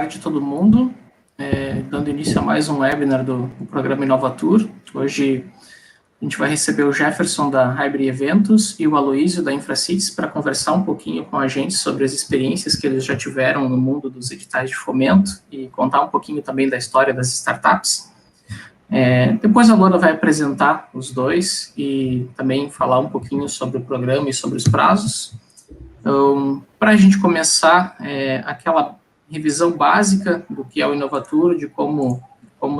tarde a todo mundo. Dando início a mais um webinar do programa Inovatur. Hoje a gente vai receber o Jefferson da Hybrid Eventos e o Aloísio da Infracities para conversar um pouquinho com a gente sobre as experiências que eles já tiveram no mundo dos editais de fomento e contar um pouquinho também da história das startups. Depois a Luana vai apresentar os dois e também falar um pouquinho sobre o programa e sobre os prazos. Então, para a gente começar, aquela revisão básica do que é o Inovatur, de como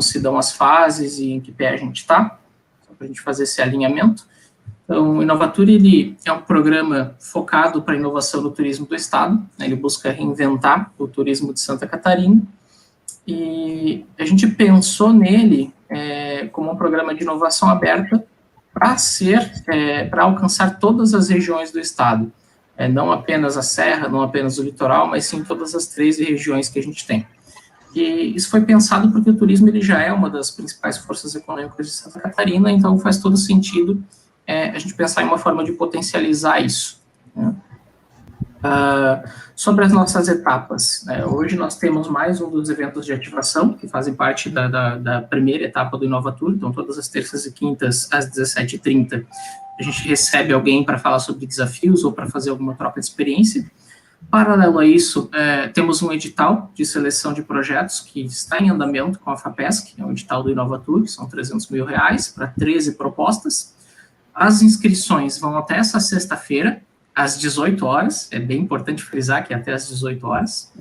se dão as fases e em que pé a gente está, só para a gente fazer esse alinhamento. Então, o Inovatur, ele é um programa focado para a inovação do turismo do Estado, né? Ele busca reinventar o turismo de Santa Catarina, e a gente pensou nele como um programa de inovação aberta para alcançar todas as regiões do Estado. Não apenas a Serra, não apenas o litoral, mas sim todas as 13 regiões que a gente tem. E isso foi pensado porque o turismo ele já é uma das principais forças econômicas de Santa Catarina, então faz todo sentido a gente pensar em uma forma de potencializar isso, né? Sobre as nossas etapas, hoje nós temos mais um dos eventos de ativação, que fazem parte da primeira etapa do Inovatur, então todas as terças e quintas às 17h30, a gente recebe alguém para falar sobre desafios ou para fazer alguma troca de experiência. Paralelo a isso, temos um edital de seleção de projetos que está em andamento com a FAPESC, é um edital do Inovatur, que são R$300 mil para 13 propostas. As inscrições vão até essa sexta-feira, às 18 horas, é bem importante frisar que é até às 18 horas.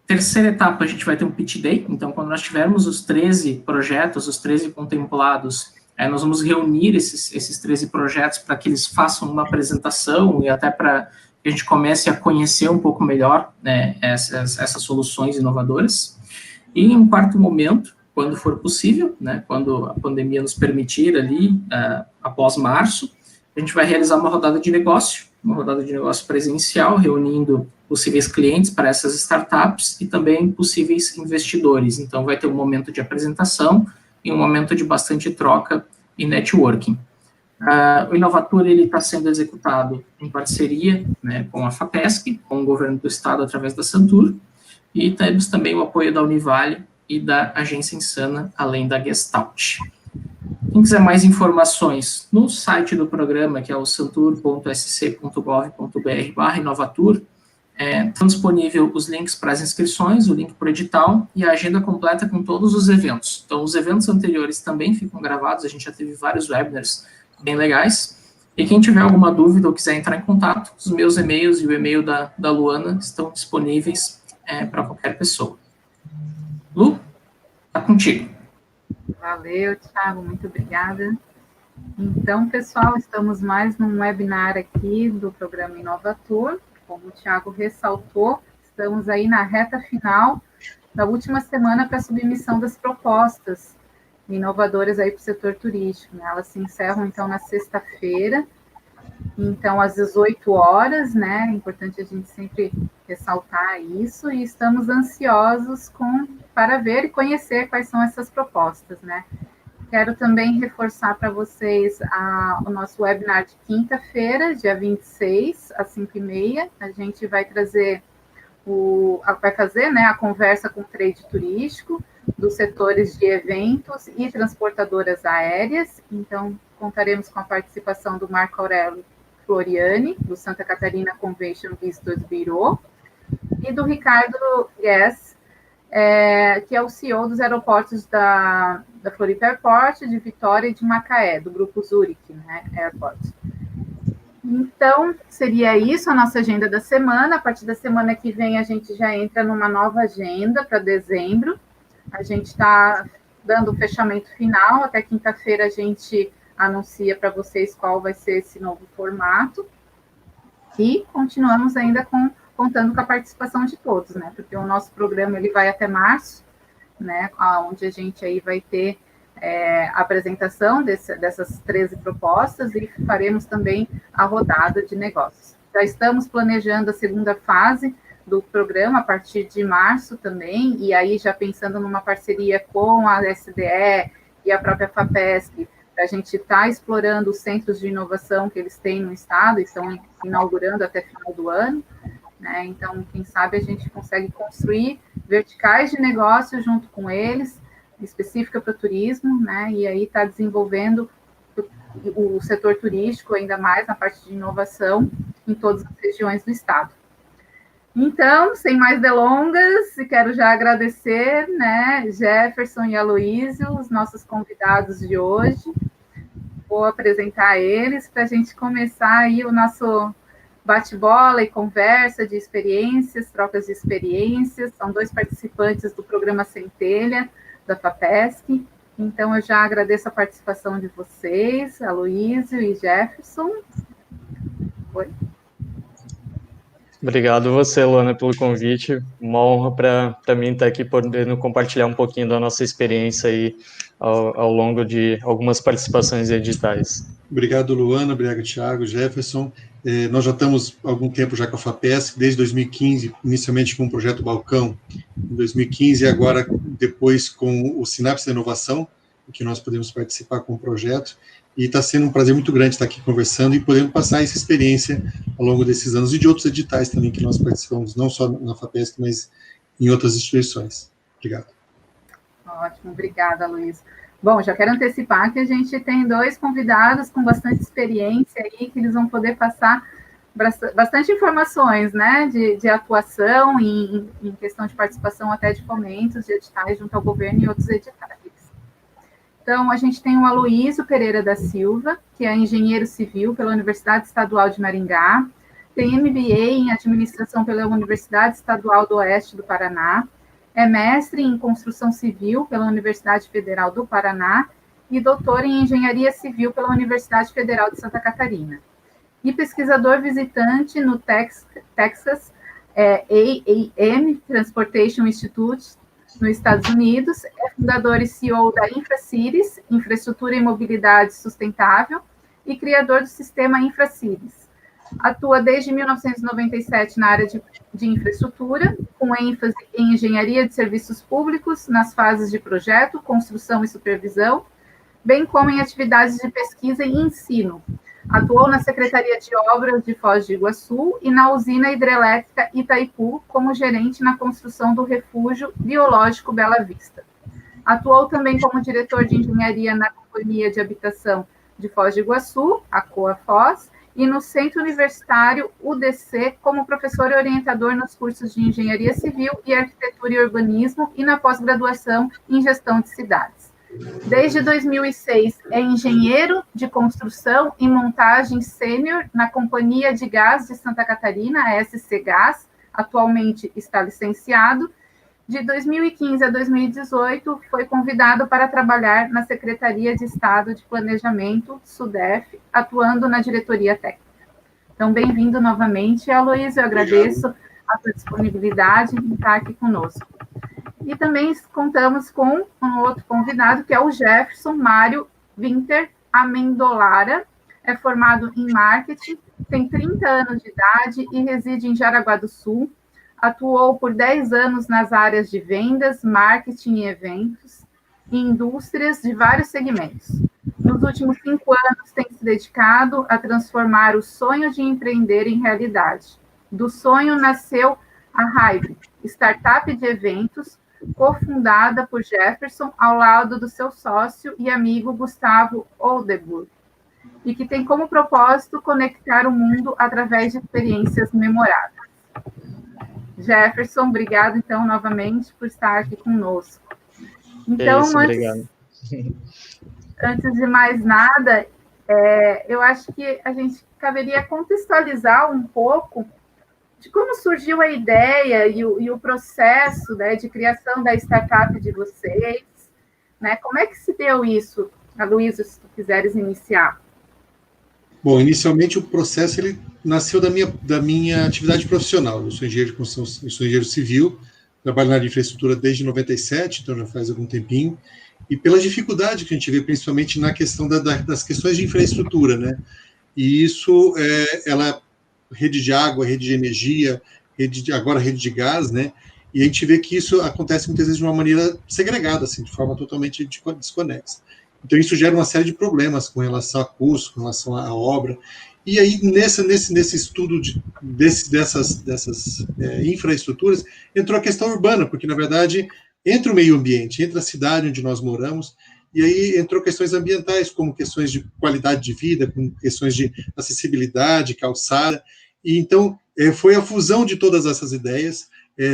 Terceira etapa, a gente vai ter um pitch day, então quando nós tivermos os 13 projetos, os 13 contemplados, nós vamos reunir esses 13 projetos para que eles façam uma apresentação e até para que a gente comece a conhecer um pouco melhor, né, essas soluções inovadoras. E em um quarto momento, quando for possível, né, quando a pandemia nos permitir ali, após março, a gente vai realizar uma rodada de negócio presencial, reunindo possíveis clientes para essas startups e também possíveis investidores. Então, vai ter um momento de apresentação e um momento de bastante troca e networking. O Inovatur está sendo executado em parceria, né, com a FAPESC, com o governo do estado através da Santur, e temos também o apoio da Univale e da Agência Insana, além da Gestalt. Quem quiser mais informações, no site do programa, que é o santur.sc.gov.br/Inovatur, estão disponíveis os links para as inscrições, o link para o edital e a agenda completa com todos os eventos. Então, os eventos anteriores também ficam gravados, a gente já teve vários webinars bem legais. E quem tiver alguma dúvida ou quiser entrar em contato, os meus e-mails e o e-mail da Luana estão disponíveis para qualquer pessoa. Lu, está contigo. Valeu, Thiago, muito obrigada. Então, pessoal, estamos mais num webinar aqui do programa Inovatur. Como o Thiago ressaltou, estamos aí na reta final da última semana para a submissão das propostas inovadoras aí para o setor turístico, né? Elas se encerram, então, na sexta-feira, então, às 18 horas, né? É importante a gente sempre ressaltar isso, e estamos ansiosos para ver e conhecer quais são essas propostas, né? Quero também reforçar para vocês o nosso webinar de quinta-feira, dia 26, às 5h30. A gente vai fazer, né, a conversa com o trade turístico, dos setores de eventos e transportadoras aéreas. Então, contaremos com a participação do Marco Aurélio Floriani, do Santa Catarina Convention Visitors Bureau, e do Ricardo Guess, que é o CEO dos aeroportos da Floripa Airport, de Vitória e de Macaé, do grupo Zurich, né, Airport. Então, seria isso a nossa agenda da semana. A partir da semana que vem, a gente já entra numa nova agenda para dezembro. A gente está dando o fechamento final. Até quinta-feira a gente anuncia para vocês qual vai ser esse novo formato. E continuamos ainda contando com a participação de todos, né? Porque o nosso programa ele vai até março, né? Onde a gente aí vai ter a apresentação dessas 13 propostas e faremos também a rodada de negócios. Já estamos planejando a segunda fase do programa a partir de março também, e aí já pensando numa parceria com a SDE e a própria FAPESC, a gente está explorando os centros de inovação que eles têm no estado e estão inaugurando até final do ano, né? Então, quem sabe a gente consegue construir verticais de negócio junto com eles, específica para o turismo, né? E aí está desenvolvendo o setor turístico ainda mais na parte de inovação em todas as regiões do estado. Então, sem mais delongas, quero já agradecer, né, Jefferson e Aloísio, os nossos convidados de hoje. Vou apresentar eles para a gente começar aí o nosso bate-bola e conversa de experiências, trocas de experiências. São 2 participantes do programa Centelha, da FAPESC. Então, eu já agradeço a participação de vocês, Aloísio e Jefferson. Oi. Obrigado você, Luana, pelo convite. Uma honra para mim estar aqui podendo compartilhar um pouquinho da nossa experiência aí ao longo de algumas participações editais. Obrigado, Luana. Obrigado, Thiago, Jefferson. Nós já estamos há algum tempo já com a FAPESC, desde 2015, inicialmente com o projeto Balcão, em 2015, e agora depois com o Sinapse da Inovação, que nós podemos participar com o projeto. E está sendo um prazer muito grande estar aqui conversando e podendo passar essa experiência ao longo desses anos e de outros editais também que nós participamos, não só na FAPESC, mas em outras instituições. Obrigado. Ótimo, obrigada, Luiz. Bom, já quero antecipar que a gente tem 2 convidados com bastante experiência aí, que eles vão poder passar bastante informações, né, de atuação em questão de participação até de fomentos de editais junto ao governo e outros editais. Então, a gente tem o Aloísio Pereira da Silva, que é engenheiro civil pela Universidade Estadual de Maringá, tem MBA em administração pela Universidade Estadual do Oeste do Paraná, é mestre em construção civil pela Universidade Federal do Paraná e doutor em engenharia civil pela Universidade Federal de Santa Catarina. E pesquisador visitante no Texas A&M Transportation Institute, nos Estados Unidos, é fundador e CEO da InfraCities, Infraestrutura e Mobilidade Sustentável, e criador do sistema InfraCities. Atua desde 1997 na área de infraestrutura, com ênfase em engenharia de serviços públicos, nas fases de projeto, construção e supervisão, bem como em atividades de pesquisa e ensino. Atuou na Secretaria de Obras de Foz do Iguaçu e na usina hidrelétrica Itaipu como gerente na construção do refúgio biológico Bela Vista. Atuou também como diretor de engenharia na Companhia de Habitação de Foz do Iguaçu, a COA-Foz, e no Centro Universitário UDC como professor e orientador nos cursos de Engenharia Civil e Arquitetura e Urbanismo e na pós-graduação em Gestão de Cidades. Desde 2006, é engenheiro de construção e montagem sênior na Companhia de Gás de Santa Catarina, a SC Gás, atualmente está licenciado. De 2015 a 2018, foi convidado para trabalhar na Secretaria de Estado de Planejamento, SUDEF, atuando na diretoria técnica. Então, bem-vindo novamente, Aloísio, eu agradeço a sua disponibilidade em estar aqui conosco. E também contamos com um outro convidado, que é o Jefferson Mário Winter Amendolara, é formado em marketing, tem 30 anos de idade e reside em Jaraguá do Sul. Atuou por 10 anos nas áreas de vendas, marketing e eventos, em indústrias de vários segmentos. Nos últimos 5 anos, tem se dedicado a transformar o sonho de empreender em realidade. Do sonho nasceu a Hybrid, startup de eventos, cofundada por Jefferson, ao lado do seu sócio e amigo Gustavo Oldenburg, e que tem como propósito conectar o mundo através de experiências memoráveis. Jefferson, obrigado, então, novamente, por estar aqui conosco. Então, antes de mais nada, eu acho que a gente caberia contextualizar um pouco de como surgiu a ideia e o processo, né, de criação da startup de vocês, né? Como é que se deu isso, Aloísio, se tu quiseres iniciar? Bom, inicialmente o processo ele nasceu da minha atividade profissional. Eu sou engenheiro de construção, eu sou engenheiro civil, trabalho na área de infraestrutura desde 97, então já faz algum tempinho, e pela dificuldade que a gente vê, principalmente na questão das questões de infraestrutura, né? E isso, rede de água, rede de energia, agora rede de gás, né? E a gente vê que isso acontece muitas vezes de uma maneira segregada, assim, de forma totalmente desconexa. Então, isso gera uma série de problemas com relação a custo, com relação à obra. E aí, nesse estudo dessas infraestruturas, entrou a questão urbana, porque, na verdade, entra o meio ambiente, entra a cidade onde nós moramos, e aí entrou questões ambientais, como questões de qualidade de vida, como questões de acessibilidade, calçada, e então foi a fusão de todas essas ideias,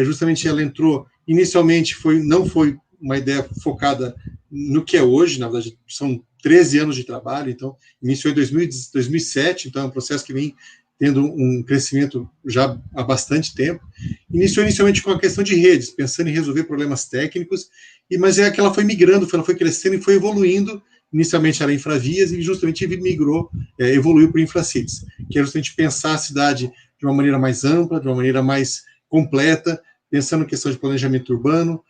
justamente ela entrou, inicialmente não foi uma ideia focada no que é hoje, na verdade, são 13 anos de trabalho, então, iniciou em 2007, então é um processo que vem tendo um crescimento já há bastante tempo. Iniciou inicialmente com a questão de redes, pensando em resolver problemas técnicos, mas é que ela foi migrando, ela foi crescendo e foi evoluindo. Inicialmente era infravias e justamente migrou, evoluiu para infracities, que é justamente pensar a cidade de uma maneira mais ampla, de uma maneira mais completa, pensando em questão de planejamento urbano,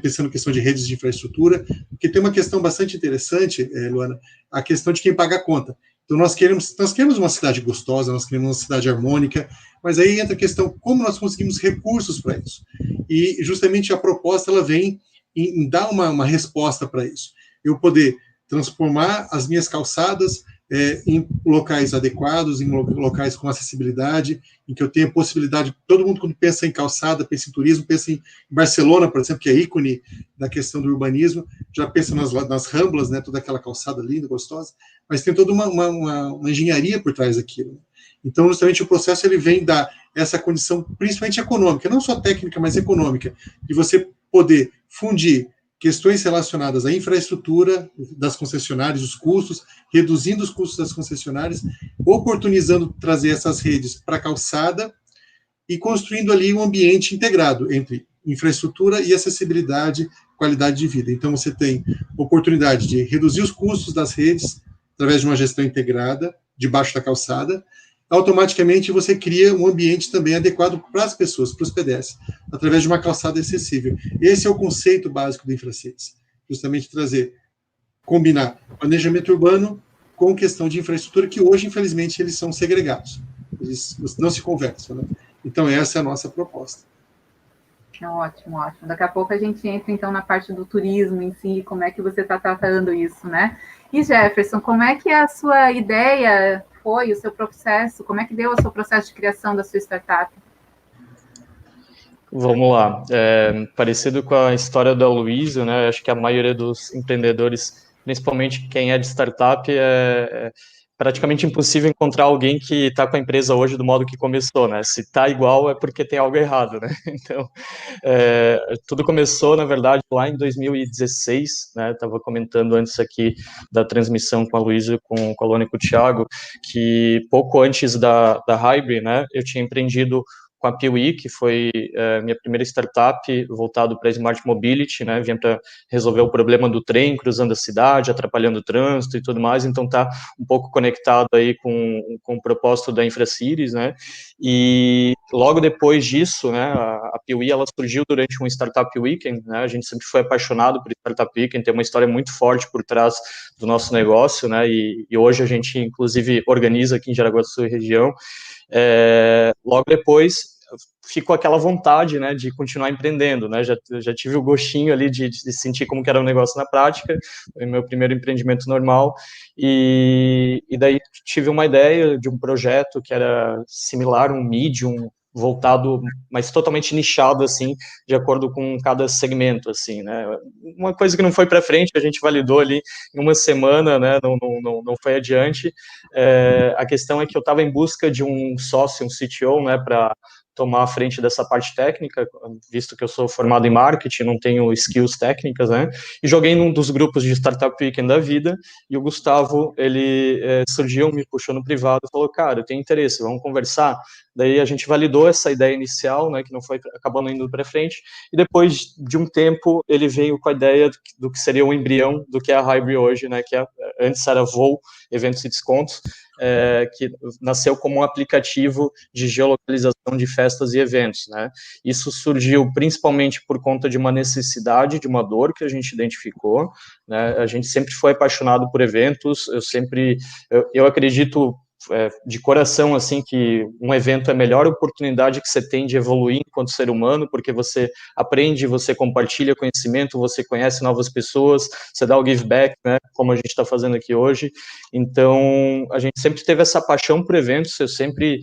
pensando em questão de redes de infraestrutura, porque tem uma questão bastante interessante, Luana, a questão de quem paga a conta. Então, nós queremos uma cidade gostosa, nós queremos uma cidade harmônica, mas aí entra a questão como nós conseguimos recursos para isso. E, justamente, a proposta ela vem em dar uma resposta para isso. Eu poder transformar as minhas calçadas em locais adequados, em locais com acessibilidade, em que eu tenha possibilidade, todo mundo quando pensa em calçada, pensa em turismo, pensa em Barcelona, por exemplo, que é ícone da questão do urbanismo, já pensa nas Ramblas, né, toda aquela calçada linda, gostosa, mas tem toda uma engenharia por trás daquilo. Então, justamente, o processo ele vem dar essa condição, principalmente econômica, não só técnica, mas econômica, de você poder fundir questões relacionadas à infraestrutura das concessionárias, os custos, reduzindo os custos das concessionárias, oportunizando trazer essas redes para a calçada e construindo ali um ambiente integrado entre infraestrutura e acessibilidade, qualidade de vida. Então, você tem oportunidade de reduzir os custos das redes através de uma gestão integrada, debaixo da calçada. Automaticamente você cria um ambiente também adequado para as pessoas, para os pedestres, através de uma calçada acessível. Esse é o conceito básico do InfraCities, justamente combinar planejamento urbano com questão de infraestrutura, que hoje, infelizmente, eles são segregados, eles não se conversam, né? Então, essa é a nossa proposta. Ótimo, ótimo. Daqui a pouco a gente entra, então, na parte do turismo em si, como é que você está tratando isso, né? E, Jefferson, como é que a sua ideia foi, o seu processo, como é que deu o seu processo de criação da sua startup? Vamos lá. Parecido com a história do Aloysio, né? Acho que a maioria dos empreendedores, principalmente quem é de startup, é praticamente impossível encontrar alguém que está com a empresa hoje do modo que começou, né? Se está igual é porque tem algo errado, né? Então, tudo começou, na verdade, lá em 2016, né? Estava comentando antes aqui da transmissão com a Luísa, com a Lona e com o Thiago, que pouco antes da Hybrid, né? Eu tinha empreendido com a Piuí, que foi minha primeira startup voltado para Smart Mobility, né, vinha para resolver o problema do trem cruzando a cidade, atrapalhando o trânsito e tudo mais, então tá um pouco conectado aí com o propósito da InfraCities, né, e logo depois disso, né, a Piuí, ela surgiu durante um Startup Weekend, né, a gente sempre foi apaixonado por Startup Weekend, tem uma história muito forte por trás do nosso negócio, né, e hoje a gente, inclusive, organiza aqui em Jaraguá do Sul e região. Logo depois ficou aquela vontade, né, de continuar empreendendo, né, já tive o gostinho ali de sentir como que era o negócio na prática, foi meu primeiro empreendimento normal, e daí tive uma ideia de um projeto que era similar, um Medium, voltado, mas totalmente nichado, assim, de acordo com cada segmento, assim, né, uma coisa que não foi para frente, a gente validou ali em uma semana, né, não foi adiante, a questão é que eu estava em busca de um sócio, um CTO, né, para tomar a frente dessa parte técnica, visto que eu sou formado em marketing, não tenho skills técnicas, né, e joguei num dos grupos de Startup Weekend da vida, e o Gustavo, ele surgiu, me puxou no privado, e falou, cara, eu tenho interesse, vamos conversar? Daí a gente validou essa ideia inicial, né, que não foi acabando indo para frente, e depois de um tempo, ele veio com a ideia do que seria o embrião do que é a Hybrid hoje, né, que antes era Voo, Eventos e Descontos, que nasceu como um aplicativo de geolocalização de festas e eventos, né? Isso surgiu principalmente por conta de uma necessidade, de uma dor que a gente identificou, né? A gente sempre foi apaixonado por eventos, eu acredito de coração, assim, que um evento é a melhor oportunidade que você tem de evoluir enquanto ser humano, porque você aprende, você compartilha conhecimento, você conhece novas pessoas, você dá o give back, né, como a gente está fazendo aqui hoje. Então, a gente sempre teve essa paixão por eventos, eu sempre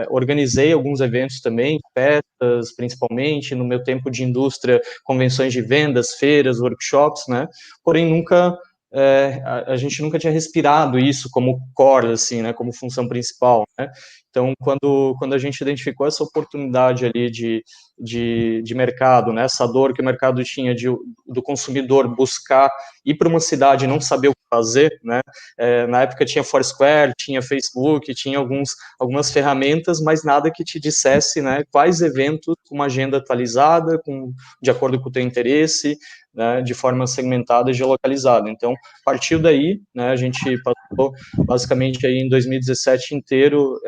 organizei alguns eventos também, festas, principalmente, no meu tempo de indústria, convenções de vendas, feiras, workshops, né, porém nunca... a gente nunca tinha respirado isso como core, assim, né, como função principal, né? Então, quando a gente identificou essa oportunidade ali de mercado, né, essa dor que o mercado tinha do consumidor buscar ir para uma cidade e não saber o que fazer, né? Na época tinha Foursquare, tinha Facebook, tinha algumas ferramentas, mas nada que te dissesse, né, quais eventos com uma agenda atualizada, de acordo com o teu interesse, né, de forma segmentada e geolocalizada. Então, partiu daí, né, a gente passou basicamente aí em 2017 inteiro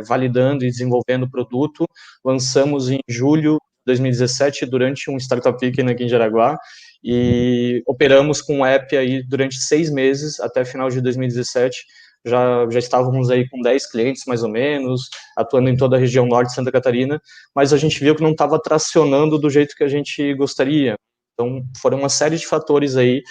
validando e desenvolvendo o produto, lançamos em julho de 2017 durante um Startup Weekend aqui em Jaraguá, e operamos com o app aí durante 6 meses, até final de 2017, já estávamos aí com 10 clientes, mais ou menos, atuando em toda a região norte de Santa Catarina, mas a gente viu que não estava tracionando do jeito que a gente gostaria. Então, foram uma série de fatores aí,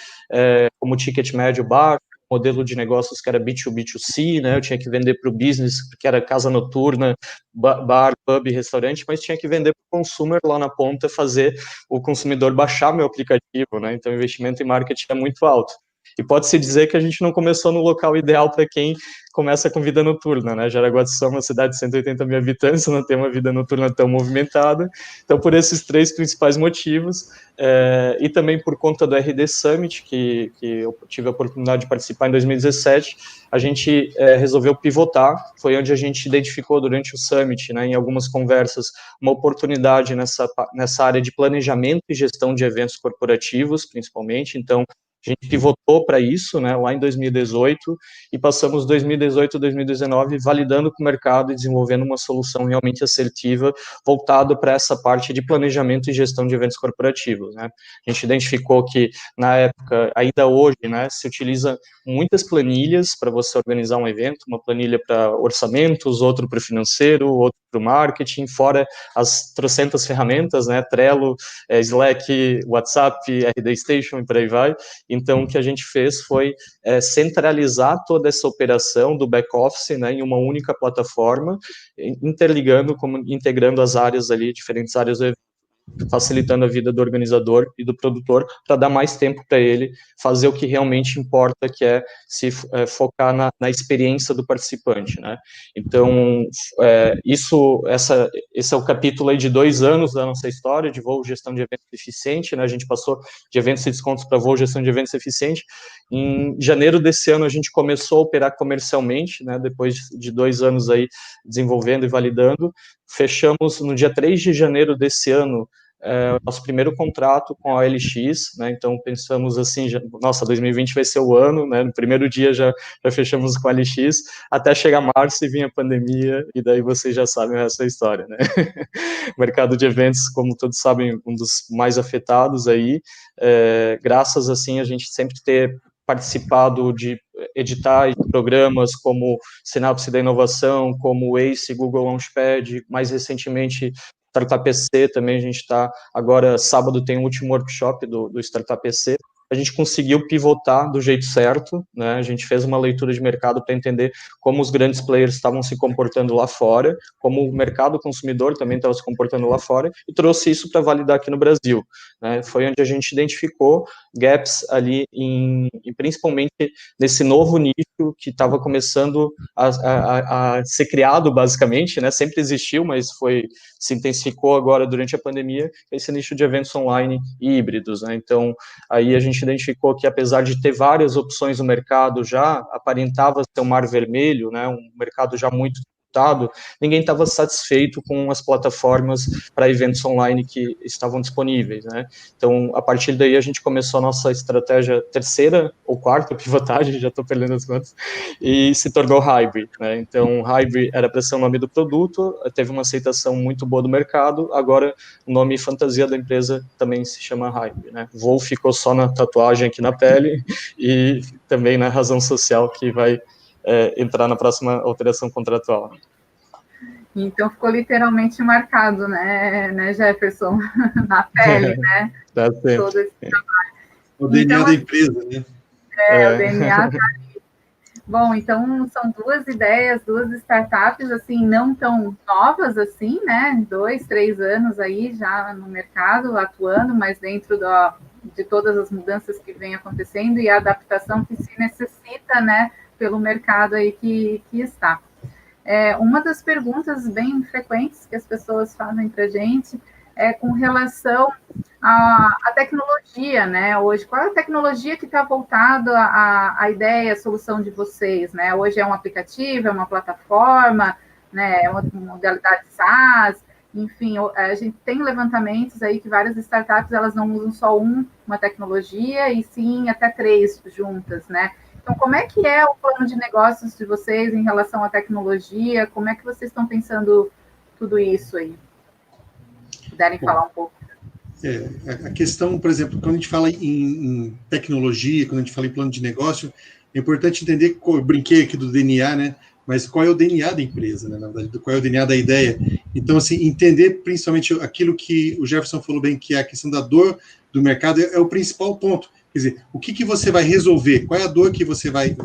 como o ticket médio baixo, modelo de negócios que era B2B2C, né, eu tinha que vender para o business, que era casa noturna, bar, pub, restaurante, mas tinha que vender para o consumer lá na ponta, fazer o consumidor baixar meu aplicativo, né, então o investimento em marketing é muito alto. E pode-se dizer que a gente não começou no local ideal para quem começa com vida noturna, né? Jaraguá do Sul é uma cidade de 180 mil habitantes, não tem uma vida noturna tão movimentada. Então, por esses 3 principais motivos, e também por conta do RD Summit, que eu tive a oportunidade de participar em 2017, a gente resolveu pivotar. Foi onde a gente identificou durante o Summit, né, em algumas conversas, uma oportunidade nessa área de planejamento e gestão de eventos corporativos, principalmente. Então, a gente pivotou para isso, né, lá em 2018, e passamos 2018 e 2019 validando com o mercado e desenvolvendo uma solução realmente assertiva, voltado para essa parte de planejamento e gestão de eventos corporativos, né. A gente identificou que, na época, ainda hoje, né, se utiliza muitas planilhas para você organizar um evento, uma planilha para orçamentos, outro para o financeiro, outro para o marketing, fora as trocentas ferramentas, né, Trello, Slack, WhatsApp, RD Station e por aí vai. Então, o que a gente fez foi centralizar toda essa operação do back-office, né, em uma única plataforma, integrando as áreas ali, diferentes áreas do evento, facilitando a vida do organizador e do produtor, para dar mais tempo para ele fazer o que realmente importa, que é se focar na experiência do participante, né? Então, esse é o capítulo aí de 2 anos da nossa história de Voo Gestão de Eventos Eficiente, né? A gente passou de eventos e descontos para Voo Gestão de Eventos Eficiente. Em janeiro desse ano, a gente começou a operar comercialmente, né? Depois de 2 anos aí desenvolvendo e validando. Fechamos no dia 3 de janeiro desse ano nosso primeiro contrato com a OLX, né, então pensamos assim, nossa, 2020 vai ser o ano, né, no primeiro dia já fechamos com a OLX, até chegar março e vir a pandemia, e daí vocês já sabem essa história, né. O mercado de eventos, como todos sabem, um dos mais afetados aí, graças assim a gente sempre ter participado de editais, programas como Sinapse da Inovação, como o ACE, Google Launchpad, mais recentemente Startup PC também. A gente está agora, sábado tem o último workshop do Startup PC. A gente conseguiu pivotar do jeito certo, né? A gente fez uma leitura de mercado para entender como os grandes players estavam se comportando lá fora, como o mercado consumidor também estava se comportando lá fora, e trouxe isso para validar aqui no Brasil, né? Foi onde a gente identificou gaps ali, principalmente nesse novo nicho que estava começando a ser criado, basicamente, né? Sempre existiu, mas se intensificou agora durante a pandemia, esse nicho de eventos online e híbridos, né? Então, aí a gente identificou que, apesar de ter várias opções no mercado já, aparentava ser um mar vermelho, né, um mercado já muito disputado, ninguém estava satisfeito com as plataformas para eventos online que estavam disponíveis, né. Então, a partir daí, a gente começou a nossa estratégia terceira ou quarta pivotagem, já estou perdendo as contas, e se tornou Hybrid, né. Então, Hybrid era para ser o nome do produto, teve uma aceitação muito boa do mercado, agora o nome fantasia da empresa também se chama Hybrid, né. Voo ficou só na tatuagem aqui na pele, e também na razão social que vai entrar na próxima alteração contratual. Então ficou literalmente marcado, né, Jefferson, na pele, né? Tá certo. Todo esse trabalho. O DNA da empresa, né? O DNA tá ali. Bom, então são duas ideias, duas startups, assim, não tão novas assim, né? 2, 3 anos aí já no mercado, atuando, mas dentro de todas as mudanças que vem acontecendo e a adaptação que se necessita, né, pelo mercado aí que está. Uma das perguntas bem frequentes que as pessoas fazem para a gente é com relação à tecnologia, né? Hoje, qual é a tecnologia que está voltada à ideia, à solução de vocês, né? Hoje é um aplicativo, é uma plataforma, né? É uma modalidade SaaS, enfim, a gente tem levantamentos aí que várias startups, elas não usam só uma tecnologia, e sim até 3 juntas, né? Então, como é que é o plano de negócios de vocês em relação à tecnologia? Como é que vocês estão pensando tudo isso aí? Puderem falar um pouco. A questão, por exemplo, quando a gente fala em tecnologia, quando a gente fala em plano de negócio, é importante entender, eu brinquei aqui do DNA, né? Mas qual é o DNA da empresa, né? Na verdade, qual é o DNA da ideia. Então, assim, entender principalmente aquilo que o Jefferson falou bem, que é a questão da dor do mercado, é o principal ponto. Quer dizer, o que você vai resolver? Qual é a dor que você vai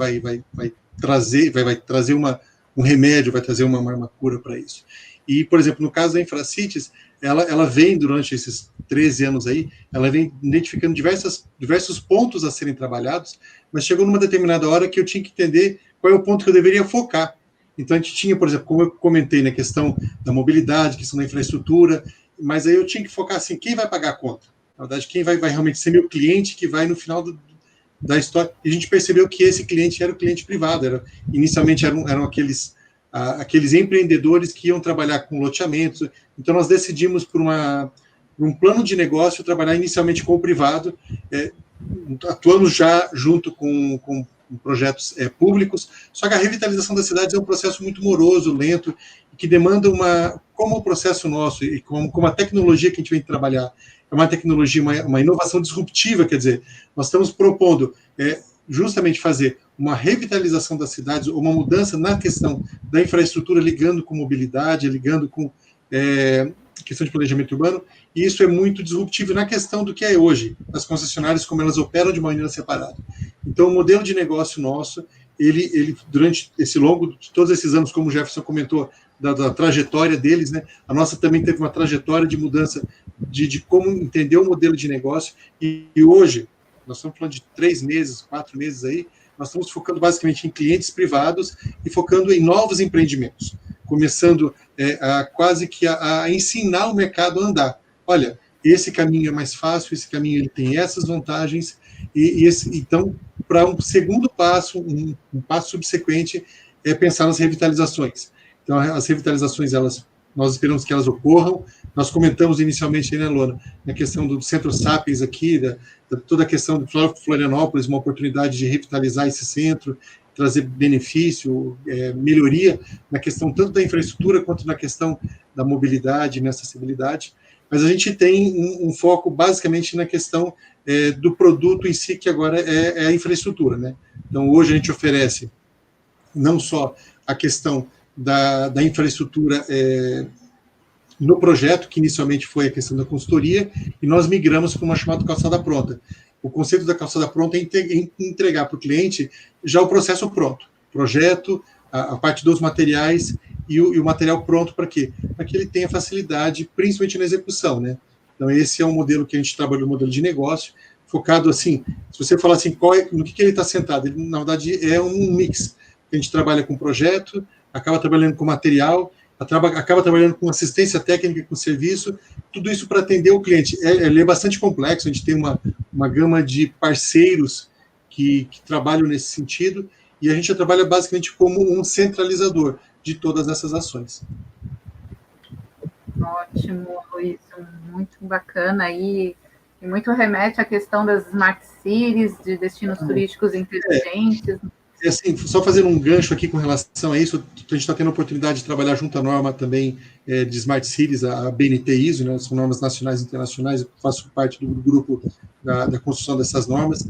trazer? Vai trazer um remédio, vai trazer uma cura para isso. E, por exemplo, no caso da Infracities, ela vem, durante esses 13 anos aí, ela vem identificando diversos pontos a serem trabalhados, mas chegou numa determinada hora que eu tinha que entender qual é o ponto que eu deveria focar. Então, a gente tinha, por exemplo, como eu comentei, na questão da mobilidade, questão da infraestrutura, mas aí eu tinha que focar assim, quem vai pagar a conta? Na verdade, quem vai realmente ser meu cliente, que vai no final da história. E a gente percebeu que esse cliente era o cliente privado. Inicialmente eram aqueles empreendedores que iam trabalhar com loteamentos. Então, nós decidimos por um plano de negócio trabalhar inicialmente com o privado, atuamos já junto com projetos públicos, só que a revitalização das cidades é um processo muito moroso, lento, que demanda como o processo nosso e como a tecnologia que a gente vem trabalhar é uma tecnologia, uma inovação disruptiva, quer dizer, nós estamos propondo justamente fazer uma revitalização das cidades, uma mudança na questão da infraestrutura, ligando com mobilidade, ligando com questão de planejamento urbano, e isso é muito disruptivo na questão do que é hoje, as concessionárias, como elas operam de maneira separada. Então, o modelo de negócio nosso, ele durante todos esses anos, como o Jefferson comentou, da trajetória deles, né, a nossa também teve uma trajetória de mudança de como entender o modelo de negócio, e hoje, nós estamos falando de 3 meses, 4 meses aí, nós estamos focando basicamente em clientes privados e focando em novos empreendimentos, começando quase que a ensinar o mercado a andar. Olha, esse caminho é mais fácil, esse caminho ele tem essas vantagens, então, para um segundo passo, um passo subsequente, é pensar nas revitalizações. Então, as revitalizações, nós esperamos que elas ocorram. Nós comentamos inicialmente, né, Lona, na questão do Centro Sapiens aqui, toda a questão de Florianópolis, uma oportunidade de revitalizar esse centro, trazer benefício, melhoria na questão tanto da infraestrutura quanto na questão da mobilidade e acessibilidade. Mas a gente tem um foco basicamente na questão do produto em si, que agora é a infraestrutura, né? Então, hoje a gente oferece não só a questão da infraestrutura no projeto, que inicialmente foi a questão da consultoria, e nós migramos para uma chamada calçada pronta. O conceito da calçada pronta é entregar para o cliente já o processo pronto, projeto, a parte dos materiais e o material pronto para quê? Para que ele tenha facilidade, principalmente na execução, né? Então, esse é um modelo que a gente trabalha no modelo de negócio, focado assim, se você falar assim, no que ele está sentado, ele, na verdade, é um mix. A gente trabalha com projeto, acaba trabalhando com material, acaba trabalhando com assistência técnica, com serviço, tudo isso para atender o cliente. Ele é bastante complexo, a gente tem uma gama de parceiros que trabalham nesse sentido, e a gente trabalha basicamente como um centralizador de todas essas ações. Ótimo, Luiz, muito bacana aí, e muito remete à questão das smart cities, de destinos turísticos inteligentes. Assim, só fazendo um gancho aqui com relação a isso, a gente está tendo a oportunidade de trabalhar junto à norma também de Smart Cities, a BNT ISO, né, são normas nacionais e internacionais, eu faço parte do grupo da construção dessas normas,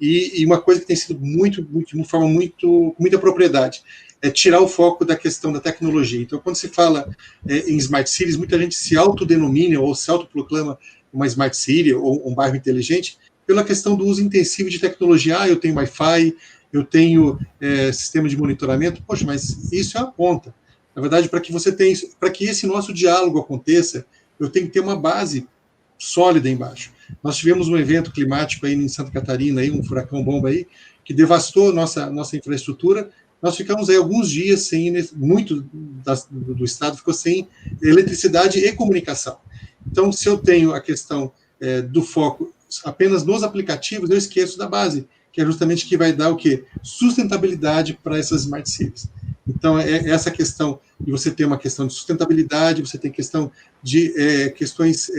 E uma coisa que tem sido de uma forma com muita propriedade, é tirar o foco da questão da tecnologia. Então, quando se fala em Smart Cities, muita gente se autodenomina ou se autoproclama uma Smart City ou um bairro inteligente pela questão do uso intensivo de tecnologia. Eu tenho Wi-Fi, eu tenho sistema de monitoramento. Poxa, mas isso é a ponta. Na verdade, para que esse nosso diálogo aconteça, eu tenho que ter uma base sólida embaixo. Nós tivemos um evento climático aí em Santa Catarina, aí, um furacão bomba aí, que devastou nossa infraestrutura. Nós ficamos aí alguns dias muito do estado ficou sem eletricidade e comunicação. Então, se eu tenho a questão do foco apenas nos aplicativos, eu esqueço da base, que é justamente que vai dar o quê? Sustentabilidade para essas Smart Cities. Então, essa questão de você ter uma questão de sustentabilidade, você tem questão de questões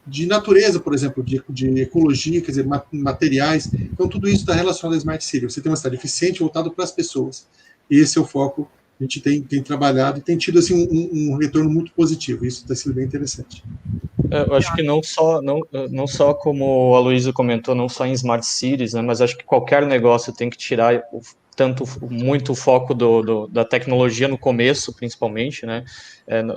de natureza, por exemplo, de ecologia, quer dizer, materiais. Então, tudo isso está relacionado à Smart City. Você tem uma cidade eficiente voltada para as pessoas. E esse é o foco que a gente tem trabalhado e tem tido assim, um retorno muito positivo. Isso está sendo bem interessante. Eu acho que não só como o Aloysio comentou, não só em Smart Cities, né, mas acho que qualquer negócio tem que tirar muito foco da tecnologia no começo, principalmente, né?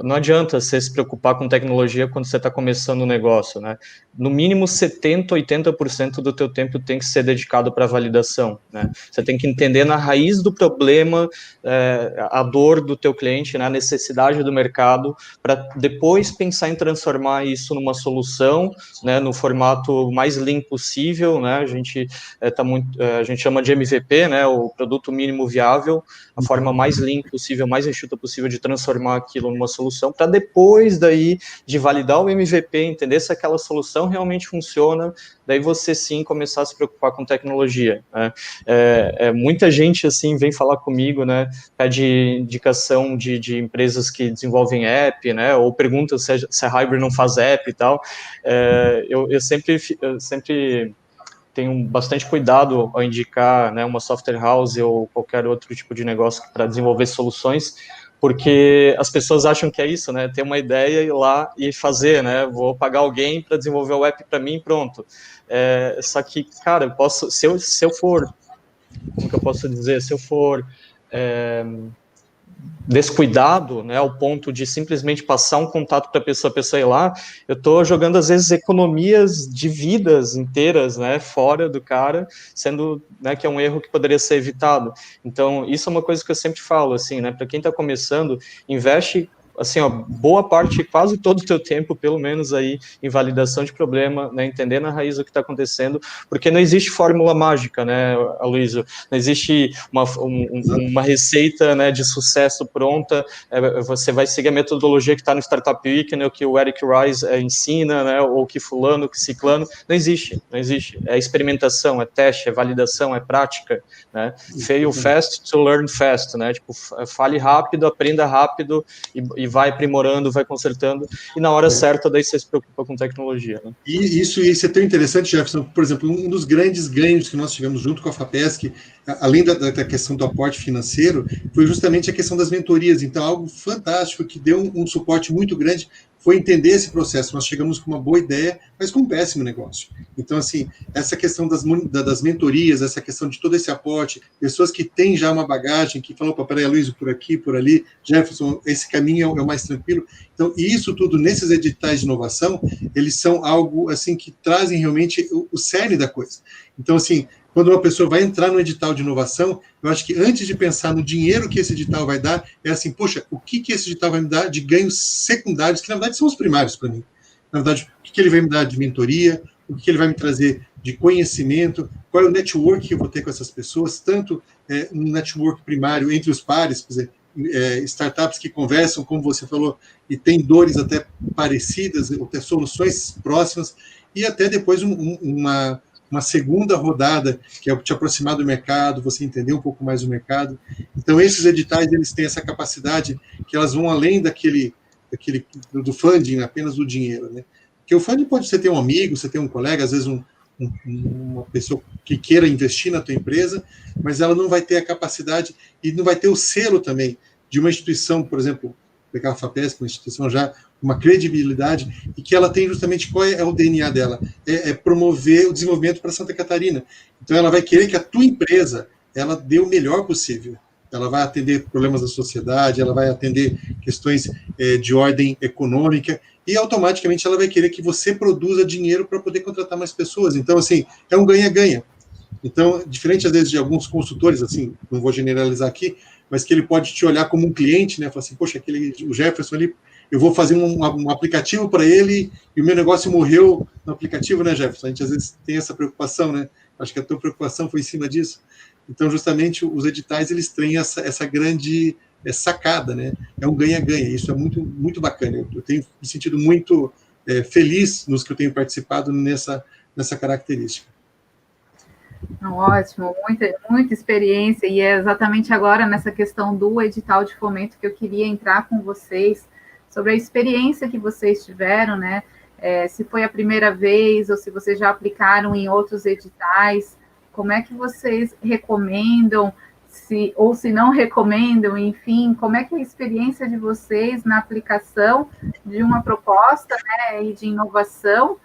Não adianta você se preocupar com tecnologia quando você está começando o negócio, né? No mínimo 70%, 80% do teu tempo tem que ser dedicado para validação, né? Você tem que entender na raiz do problema, a dor do teu cliente, né? A necessidade do mercado, para depois pensar em transformar isso numa solução, né? No formato mais lean possível, né? A gente chama de MVP, né? O produto mínimo viável, a forma mais lean possível, mais enxuta possível de transformar aquilo numa solução, para depois daí de validar o MVP, entender se aquela solução realmente funciona, daí você sim começar a se preocupar com tecnologia, né? Muita gente assim vem falar comigo, né, pede indicação de empresas que desenvolvem app, né, ou pergunta se a Hybrid não faz app e tal. Eu sempre tenho bastante cuidado ao indicar, né, uma software house ou qualquer outro tipo de negócio para desenvolver soluções, porque as pessoas acham que é isso, né, ter uma ideia, ir lá e fazer, né, vou pagar alguém para desenvolver o app para mim e pronto. Só que, cara, eu posso, se eu for, como que eu posso dizer, se eu for descuidado, né, ao ponto de simplesmente passar um contato para a pessoa ir lá, eu estou jogando, às vezes, economias de vidas inteiras, né, fora do cara, sendo, né, que é um erro que poderia ser evitado. Então, isso é uma coisa que eu sempre falo, assim, né, para quem está começando, investe, assim, ó, boa parte, quase todo o teu tempo, pelo menos aí, em validação de problema, né, entendendo a raiz do que está acontecendo, porque não existe fórmula mágica, né, Aloysio? Não existe uma receita, né, de sucesso pronta, você vai seguir a metodologia que está no Startup Week, né, o que o Eric Ries ensina, né, ou que fulano, que ciclano, não existe. É experimentação, é teste, é validação, é prática, né, fail fast to learn fast, né, tipo, fale rápido, aprenda rápido e vai aprimorando, vai consertando, e na hora certa daí você se preocupa com tecnologia, né? E isso é tão interessante, Jefferson. Por exemplo, um dos grandes ganhos que nós tivemos junto com a FAPESC, além da questão do aporte financeiro, foi justamente a questão das mentorias. Então, algo fantástico que deu um suporte muito grande foi entender esse processo. Nós chegamos com uma boa ideia, mas com um péssimo negócio. Então, assim, essa questão das mentorias, essa questão de todo esse aporte, pessoas que têm já uma bagagem, que falam, peraí, Luiz, por aqui, por ali, Jefferson, esse caminho é o mais tranquilo. Então, isso tudo, nesses editais de inovação, eles são algo, assim, que trazem realmente o cerne da coisa. Então, assim, quando uma pessoa vai entrar no edital de inovação, eu acho que antes de pensar no dinheiro que esse edital vai dar, é assim, poxa, o que esse edital vai me dar de ganhos secundários, que na verdade são os primários para mim. Na verdade, o que ele vai me dar de mentoria, o que ele vai me trazer de conhecimento, qual é o network que eu vou ter com essas pessoas, tanto um network primário entre os pares, quer dizer, startups que conversam, como você falou, e têm dores até parecidas, ou até soluções próximas, e até depois uma segunda rodada, que é te aproximar do mercado, você entender um pouco mais o mercado. Então, esses editais, eles têm essa capacidade que elas vão além do funding, apenas do dinheiro, né? Porque o funding pode ser ter um amigo, você ter um colega, às vezes uma pessoa que queira investir na tua empresa, mas ela não vai ter a capacidade e não vai ter o selo também de uma instituição, por exemplo, pegar a FAPESP, uma instituição já com uma credibilidade, e que ela tem justamente qual é o DNA dela, é promover o desenvolvimento para Santa Catarina. Então ela vai querer que a tua empresa ela dê o melhor possível. Ela vai atender problemas da sociedade, ela vai atender questões de ordem econômica, e automaticamente ela vai querer que você produza dinheiro para poder contratar mais pessoas. Então, assim, é um ganha-ganha. Então, diferente às vezes de alguns consultores, assim, não vou generalizar aqui, mas que ele pode te olhar como um cliente, né? Falar assim, poxa, o Jefferson ali, eu vou fazer um aplicativo para ele e o meu negócio morreu no aplicativo, né, Jefferson? A gente às vezes tem essa preocupação, né? Acho que a tua preocupação foi em cima disso. Então, justamente, os editais, eles têm essa grande sacada, né? É um ganha-ganha, isso é muito, muito bacana. Eu tenho me sentido muito feliz nos que eu tenho participado nessa característica. Ótimo, muita experiência, e é exatamente agora nessa questão do edital de fomento que eu queria entrar com vocês, sobre a experiência que vocês tiveram, né? Se foi a primeira vez, ou se vocês já aplicaram em outros editais, como é que vocês recomendam, ou se não recomendam, enfim, como é que é a experiência de vocês na aplicação de uma proposta, né, e de inovação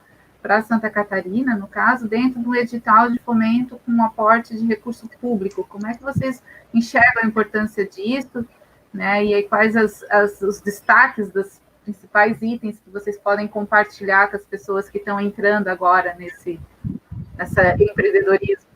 para Santa Catarina, no caso, dentro do edital de fomento com um aporte de recurso público? Como é que vocês enxergam a importância disso, né? E aí quais os destaques dos principais itens que vocês podem compartilhar com as pessoas que estão entrando agora nessa empreendedorismo?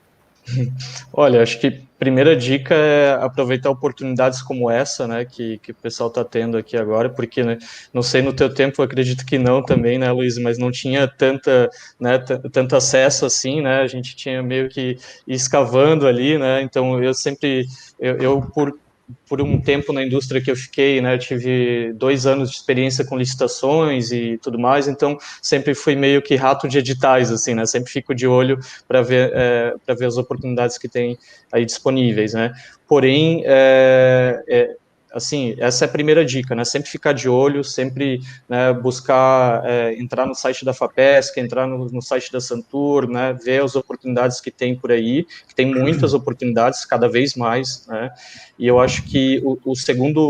Olha, acho que a primeira dica é aproveitar oportunidades como essa, né, que o pessoal está tendo aqui agora, porque, né, não sei no teu tempo, eu acredito que não também, né, Luiz, mas não tinha tanto acesso assim, né, a gente tinha meio que ir escavando ali, né, então eu sempre, por um tempo na indústria que eu fiquei, né, eu tive 2 anos de experiência com licitações e tudo mais, então sempre fui meio que rato de editais, assim, né, sempre fico de olho para ver as oportunidades que tem aí disponíveis, né, porém, assim, essa é a primeira dica, né, sempre ficar de olho, sempre, né, buscar entrar no site da FAPESC, entrar no site da Santur, né, ver as oportunidades que tem por aí, que tem muitas oportunidades, cada vez mais, né, e eu acho que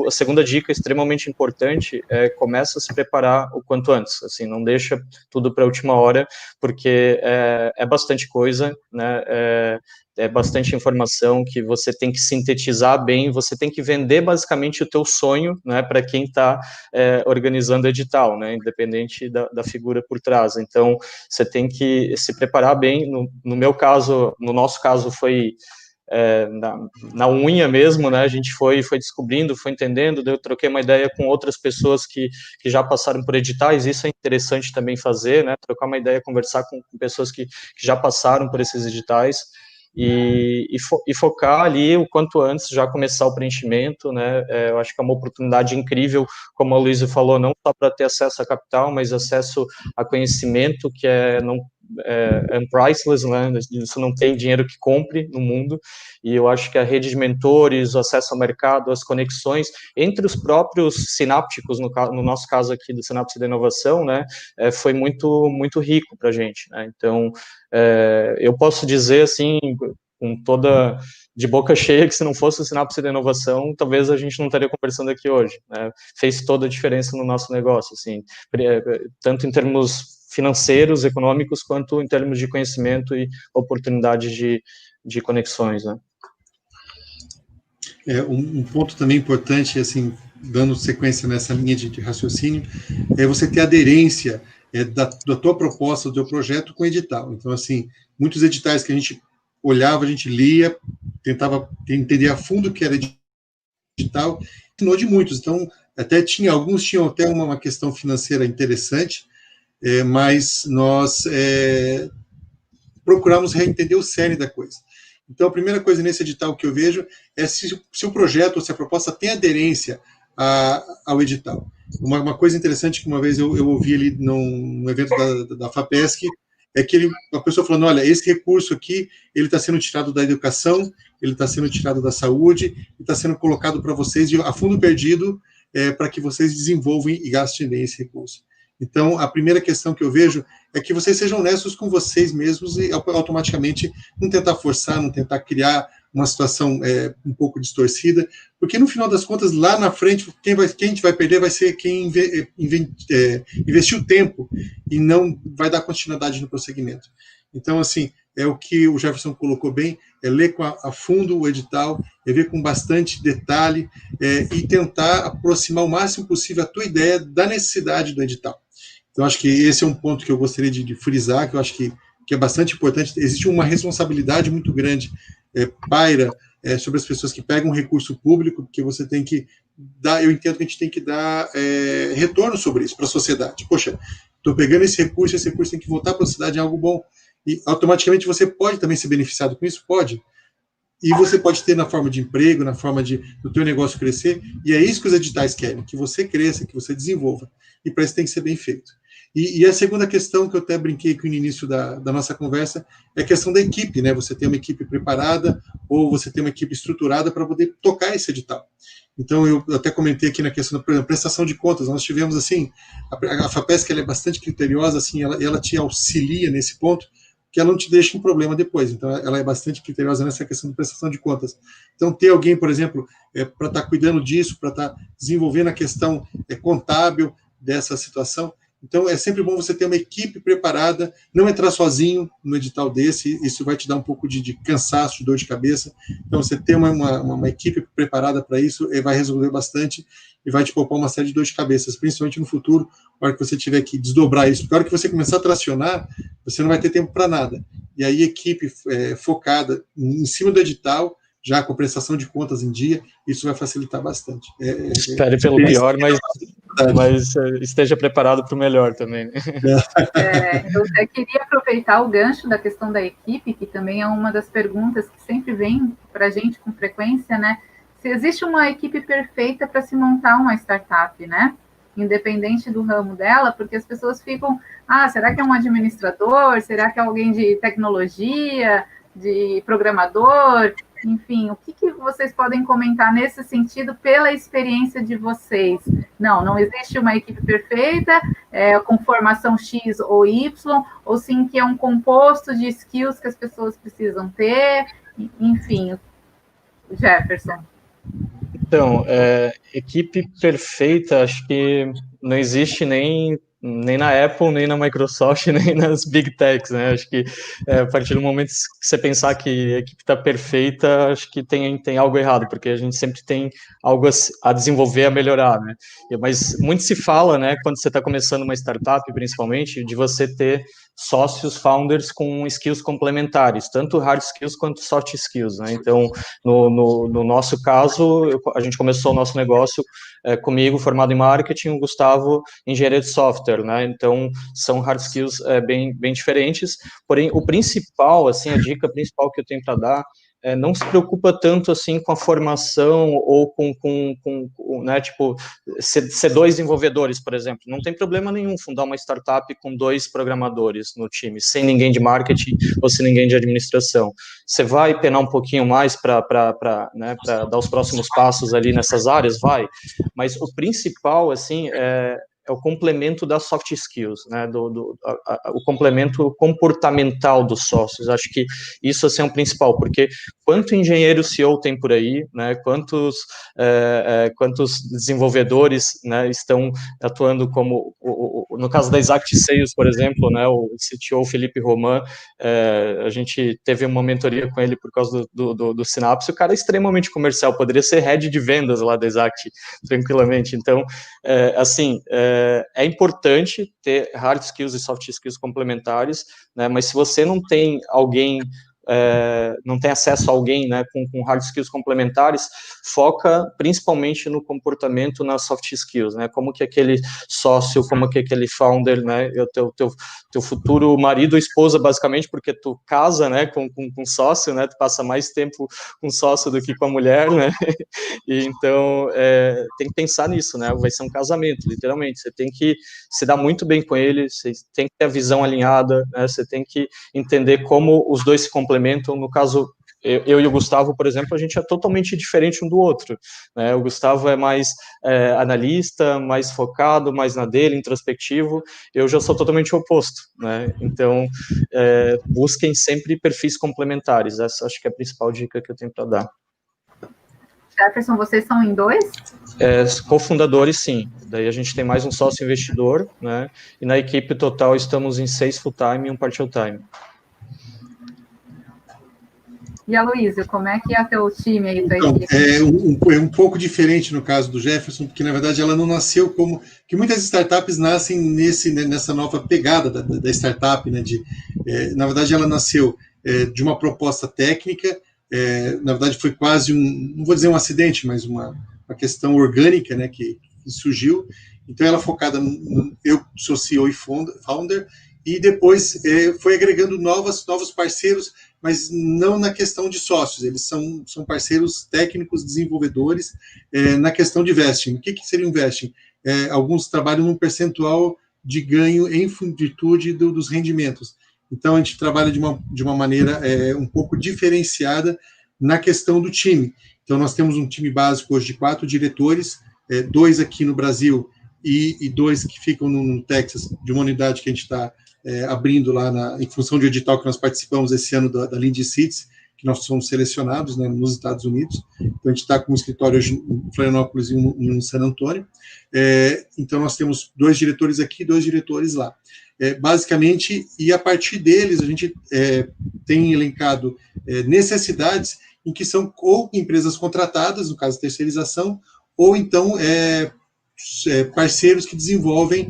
a segunda dica extremamente importante começa a se preparar o quanto antes, assim, não deixa tudo para a última hora, porque é bastante coisa, né, é bastante informação que você tem que sintetizar bem, você tem que vender basicamente o teu sonho, né, para quem está organizando o edital, né, independente da figura por trás. Então, você tem que se preparar bem. No nosso caso foi na unha mesmo, né, a gente foi descobrindo, foi entendendo, eu troquei uma ideia com outras pessoas que já passaram por editais, isso é interessante também fazer, né, trocar uma ideia, conversar com pessoas que já passaram por esses editais, e focar ali o quanto antes, já começar o preenchimento, né, eu acho que é uma oportunidade incrível, como a Luísa falou, não só para ter acesso a capital, mas acesso a conhecimento, que é priceless, né, isso não tem dinheiro que compre no mundo, e eu acho que a rede de mentores, o acesso ao mercado, as conexões entre os próprios sinápticos, no nosso caso aqui do Sinapse da Inovação, né, foi muito, muito rico para a gente, né, então eu posso dizer assim, com toda de boca cheia, que se não fosse o Sinapse da Inovação, talvez a gente não estaria conversando aqui hoje, né? Fez toda a diferença no nosso negócio, assim, tanto em termos financeiros, econômicos, quanto em termos de conhecimento e oportunidades de conexões, né? Um ponto também importante, assim, dando sequência nessa linha de raciocínio, é você ter aderência da tua proposta, do teu projeto com o edital. Então, assim, muitos editais que a gente olhava, a gente lia, tentava entender a fundo o que era edital, ensinou de muitos. Então, alguns tinham até uma questão financeira interessante, mas nós procuramos entender o cerne da coisa. Então, a primeira coisa nesse edital que eu vejo é se o projeto ou se a proposta tem aderência ao edital. Uma coisa interessante que uma vez eu ouvi ali num evento da FAPESC, é que a pessoa falando, olha, esse recurso aqui, ele está sendo tirado da educação, ele está sendo tirado da saúde, e está sendo colocado para vocês a fundo perdido, para que vocês desenvolvam e gastem bem esse recurso. Então, a primeira questão que eu vejo é que vocês sejam honestos com vocês mesmos e automaticamente não tentar forçar, não tentar criar uma situação um pouco distorcida, porque no final das contas, lá na frente, quem a gente vai perder vai ser quem investiu tempo e não vai dar continuidade no prosseguimento. Então, assim, é o que o Jefferson colocou bem, é ler a fundo o edital, é ver com bastante detalhe e tentar aproximar o máximo possível a tua ideia da necessidade do edital. Então, acho que esse é um ponto que eu gostaria de frisar, que eu acho que é bastante importante. Existe uma responsabilidade muito grande paira sobre as pessoas que pegam um recurso público, porque você tem que dar, eu entendo que a gente tem que dar retorno sobre isso para a sociedade. Poxa, estou pegando esse recurso tem que voltar para a sociedade, é algo bom. E automaticamente você pode também ser beneficiado com isso? Pode. E você pode ter na forma de emprego, na forma do teu negócio crescer, e é isso que os editais querem, que você cresça, que você desenvolva. E para isso tem que ser bem feito. E a segunda questão que eu até brinquei aqui no início da nossa conversa é a questão da equipe, né? Você tem uma equipe preparada ou você tem uma equipe estruturada para poder tocar esse edital. Então, eu até comentei aqui na questão da prestação de contas. Nós tivemos, assim, a FAPESC ela é bastante criteriosa, assim, ela te auxilia nesse ponto, que ela não te deixa em problema depois. Então, ela é bastante criteriosa nessa questão de prestação de contas. Então, ter alguém, por exemplo, para estar cuidando disso, para estar desenvolvendo a questão contábil dessa situação. Então, é sempre bom você ter uma equipe preparada, não entrar sozinho no edital desse, isso vai te dar um pouco de cansaço, de dor de cabeça. Então, você ter uma equipe preparada para isso vai resolver bastante e vai te poupar uma série de dor de cabeça, principalmente no futuro, na hora que você tiver que desdobrar isso. Porque na hora que você começar a tracionar, você não vai ter tempo para nada. E aí, equipe focada em cima do edital, já com prestação de contas em dia, isso vai facilitar bastante. Espere pelo pior, mas esteja preparado para o melhor também. Eu até queria aproveitar o gancho da questão da equipe, que também é uma das perguntas que sempre vem para a gente com frequência, né? Se existe uma equipe perfeita para se montar uma startup, né? Independente do ramo dela, porque as pessoas ficam, será que é um administrador? Será que é alguém de tecnologia, de programador? Enfim, o que vocês podem comentar nesse sentido pela experiência de vocês? Não existe uma equipe perfeita, com formação X ou Y, ou sim que é um composto de skills que as pessoas precisam ter, enfim. Jefferson. Então, equipe perfeita, acho que não existe nem na Apple, nem na Microsoft, nem nas Big Techs, né? Acho que a partir do momento que você pensar que a equipe está perfeita, acho que tem algo errado, porque a gente sempre tem algo a desenvolver, a melhorar, né? Mas muito se fala, né, quando você está começando uma startup, principalmente, de você ter sócios, founders com skills complementares, tanto hard skills quanto soft skills, né? Então, no nosso caso, a gente começou o nosso negócio comigo, formado em marketing, o Gustavo, engenheiro de software, né? Então, são hard skills bem diferentes, porém, o principal, assim, a dica principal que eu tenho para dar não se preocupa tanto assim com a formação ou com né, tipo, ser 2 desenvolvedores, por exemplo. Não tem problema nenhum fundar uma startup com 2 programadores no time, sem ninguém de marketing ou sem ninguém de administração. Você vai penar um pouquinho mais para dar os próximos passos ali nessas áreas? Vai. Mas o principal, assim, é o complemento das soft skills, né, o complemento comportamental dos sócios. Acho que isso assim, é o principal, porque quanto engenheiro CEO tem por aí, né, quantos desenvolvedores, né, estão atuando como, no caso da Exact Sales, por exemplo, né, o CTO Felipe Roman, a gente teve uma mentoria com ele por causa do Synapse, o cara é extremamente comercial, poderia ser head de vendas lá da Exact, tranquilamente. Então, é importante ter hard skills e soft skills complementares, né, mas se você não tem alguém, não tem acesso a alguém, né, com hard skills complementares, foca principalmente no comportamento, nas soft skills, né, como que aquele sócio, como que aquele founder, né, teu futuro marido ou esposa, basicamente, porque tu casa, né, com sócio, né, tu passa mais tempo com sócio do que com a mulher, né, e então tem que pensar nisso, né, vai ser um casamento, literalmente, você tem que se dar muito bem com ele, você tem que ter a visão alinhada, né, você tem que entender como os dois se complementam. No caso, eu e o Gustavo, por exemplo, a gente é totalmente diferente um do outro, né? O Gustavo é mais analista, mais focado, mais na dele, introspectivo. Eu já sou totalmente o oposto, né? Então, busquem sempre perfis complementares. Essa acho que é a principal dica que eu tenho para dar. Jefferson, vocês são em 2? Cofundadores, sim. Daí a gente tem mais um sócio investidor, né? E na equipe total estamos em 6 full-time e um part-time. E a Luísa, como é que é teu time aí? Então, é um pouco diferente no caso do Jefferson, porque na verdade ela não nasceu como... que muitas startups nascem nessa nova pegada da startup, né? Na verdade ela nasceu de uma proposta técnica, na verdade foi quase não vou dizer um acidente, mas uma questão orgânica, né? Que surgiu. Então ela focada eu sou CEO e founder, e depois foi agregando novos parceiros, mas não na questão de sócios, eles são parceiros técnicos, desenvolvedores, na questão de vesting. O que seria um vesting? Alguns trabalham num percentual de ganho em virtude dos rendimentos. Então, a gente trabalha de uma maneira um pouco diferenciada na questão do time. Então, nós temos um time básico hoje de 4 diretores, 2 aqui no Brasil e 2 que ficam no Texas, de uma unidade que a gente está abrindo lá em função de edital que nós participamos esse ano da Lindy Cities, que nós somos selecionados, né, nos Estados Unidos. Então, a gente está com um escritório hoje em Florianópolis e um em San Antônio. Então, nós temos 2 diretores aqui, 2 diretores lá. Basicamente, e a partir deles, a gente tem elencado necessidades em que são ou empresas contratadas, no caso de terceirização, ou então parceiros que desenvolvem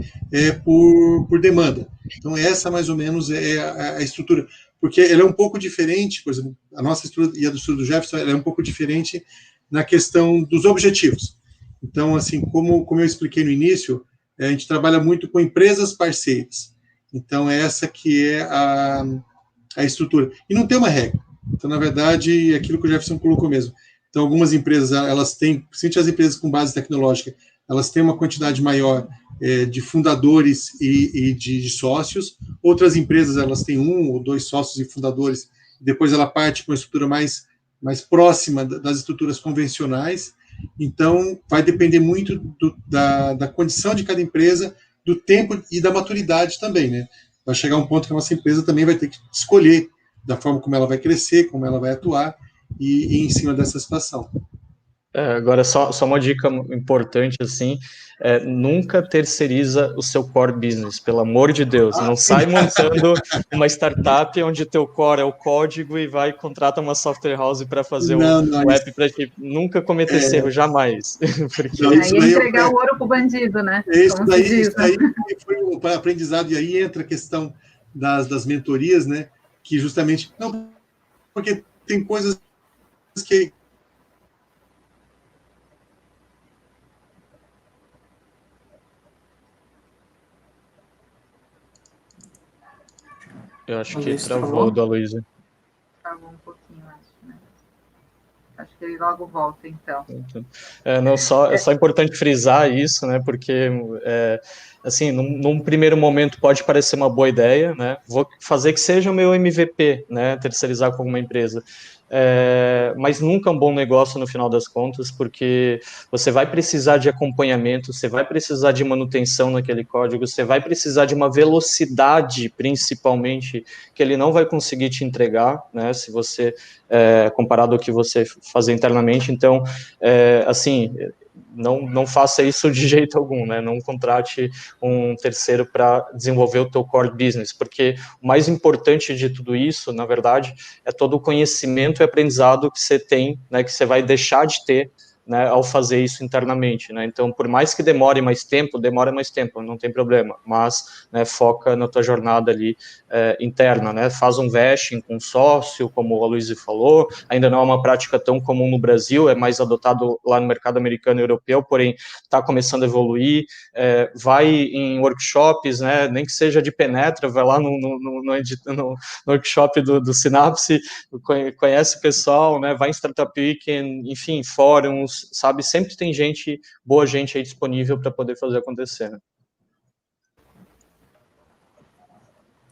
por demanda. Então, essa mais ou menos é a estrutura, porque ela é um pouco diferente, por exemplo, a nossa estrutura e a do estudo do Jefferson, ela é um pouco diferente na questão dos objetivos. Então, assim, como eu expliquei no início, a gente trabalha muito com empresas parceiras. Então, essa que é a estrutura. E não tem uma regra. Então, na verdade, é aquilo que o Jefferson colocou mesmo. Então, algumas empresas, elas têm, principalmente as empresas com base tecnológica, elas têm uma quantidade maior de fundadores e de sócios. Outras empresas, elas têm 1 ou 2 sócios e fundadores, e depois ela parte com uma estrutura mais próxima das estruturas convencionais. Então, vai depender muito da condição de cada empresa, do tempo e da maturidade também, né? Vai chegar um ponto que a nossa empresa também vai ter que escolher da forma como ela vai crescer, como ela vai atuar, e em cima dessa situação. Agora, só uma dica importante, assim, nunca terceiriza o seu core business, pelo amor de Deus. Não sai montando uma startup onde teu core é o código e vai contratar uma software house para fazer um app para ti. Nunca cometa esse erro, jamais. Porque... Aí é entregar o ouro pro bandido, né? Isso daí foi um aprendizado, e aí entra a questão das mentorias, né? Que justamente... Não, porque tem coisas que... Eu acho que travou do Aloysio. Travou um pouquinho, acho, né? Acho que ele logo volta, então. Não, é só importante frisar isso, né? Porque, assim, num primeiro momento pode parecer uma boa ideia, né? Vou fazer que seja o meu MVP, né? Terceirizar com alguma empresa. Mas nunca é um bom negócio no final das contas, porque você vai precisar de acompanhamento, você vai precisar de manutenção naquele código, você vai precisar de uma velocidade, principalmente, que ele não vai conseguir te entregar, né, se você, comparado ao que você fazer internamente. Então, assim, não faça isso de jeito algum, né? Não contrate um terceiro para desenvolver o teu core business, porque o mais importante de tudo isso, na verdade, é todo o conhecimento e aprendizado que você tem, né, que você vai deixar de ter, né, ao fazer isso internamente, né? Então, por mais que demore mais tempo, não tem problema, mas, né, foca na tua jornada ali interna, né? Faz um vesting com sócio, como o Aloysio falou, ainda não é uma prática tão comum no Brasil, é mais adotado lá no mercado americano e europeu, porém está começando a evoluir. Vai em workshops, né, nem que seja de penetra, vai lá no workshop do Synapse, conhece o pessoal, né, vai em Startup Weekend, enfim, fóruns, sabe, sempre tem boa gente aí disponível para poder fazer acontecer, né?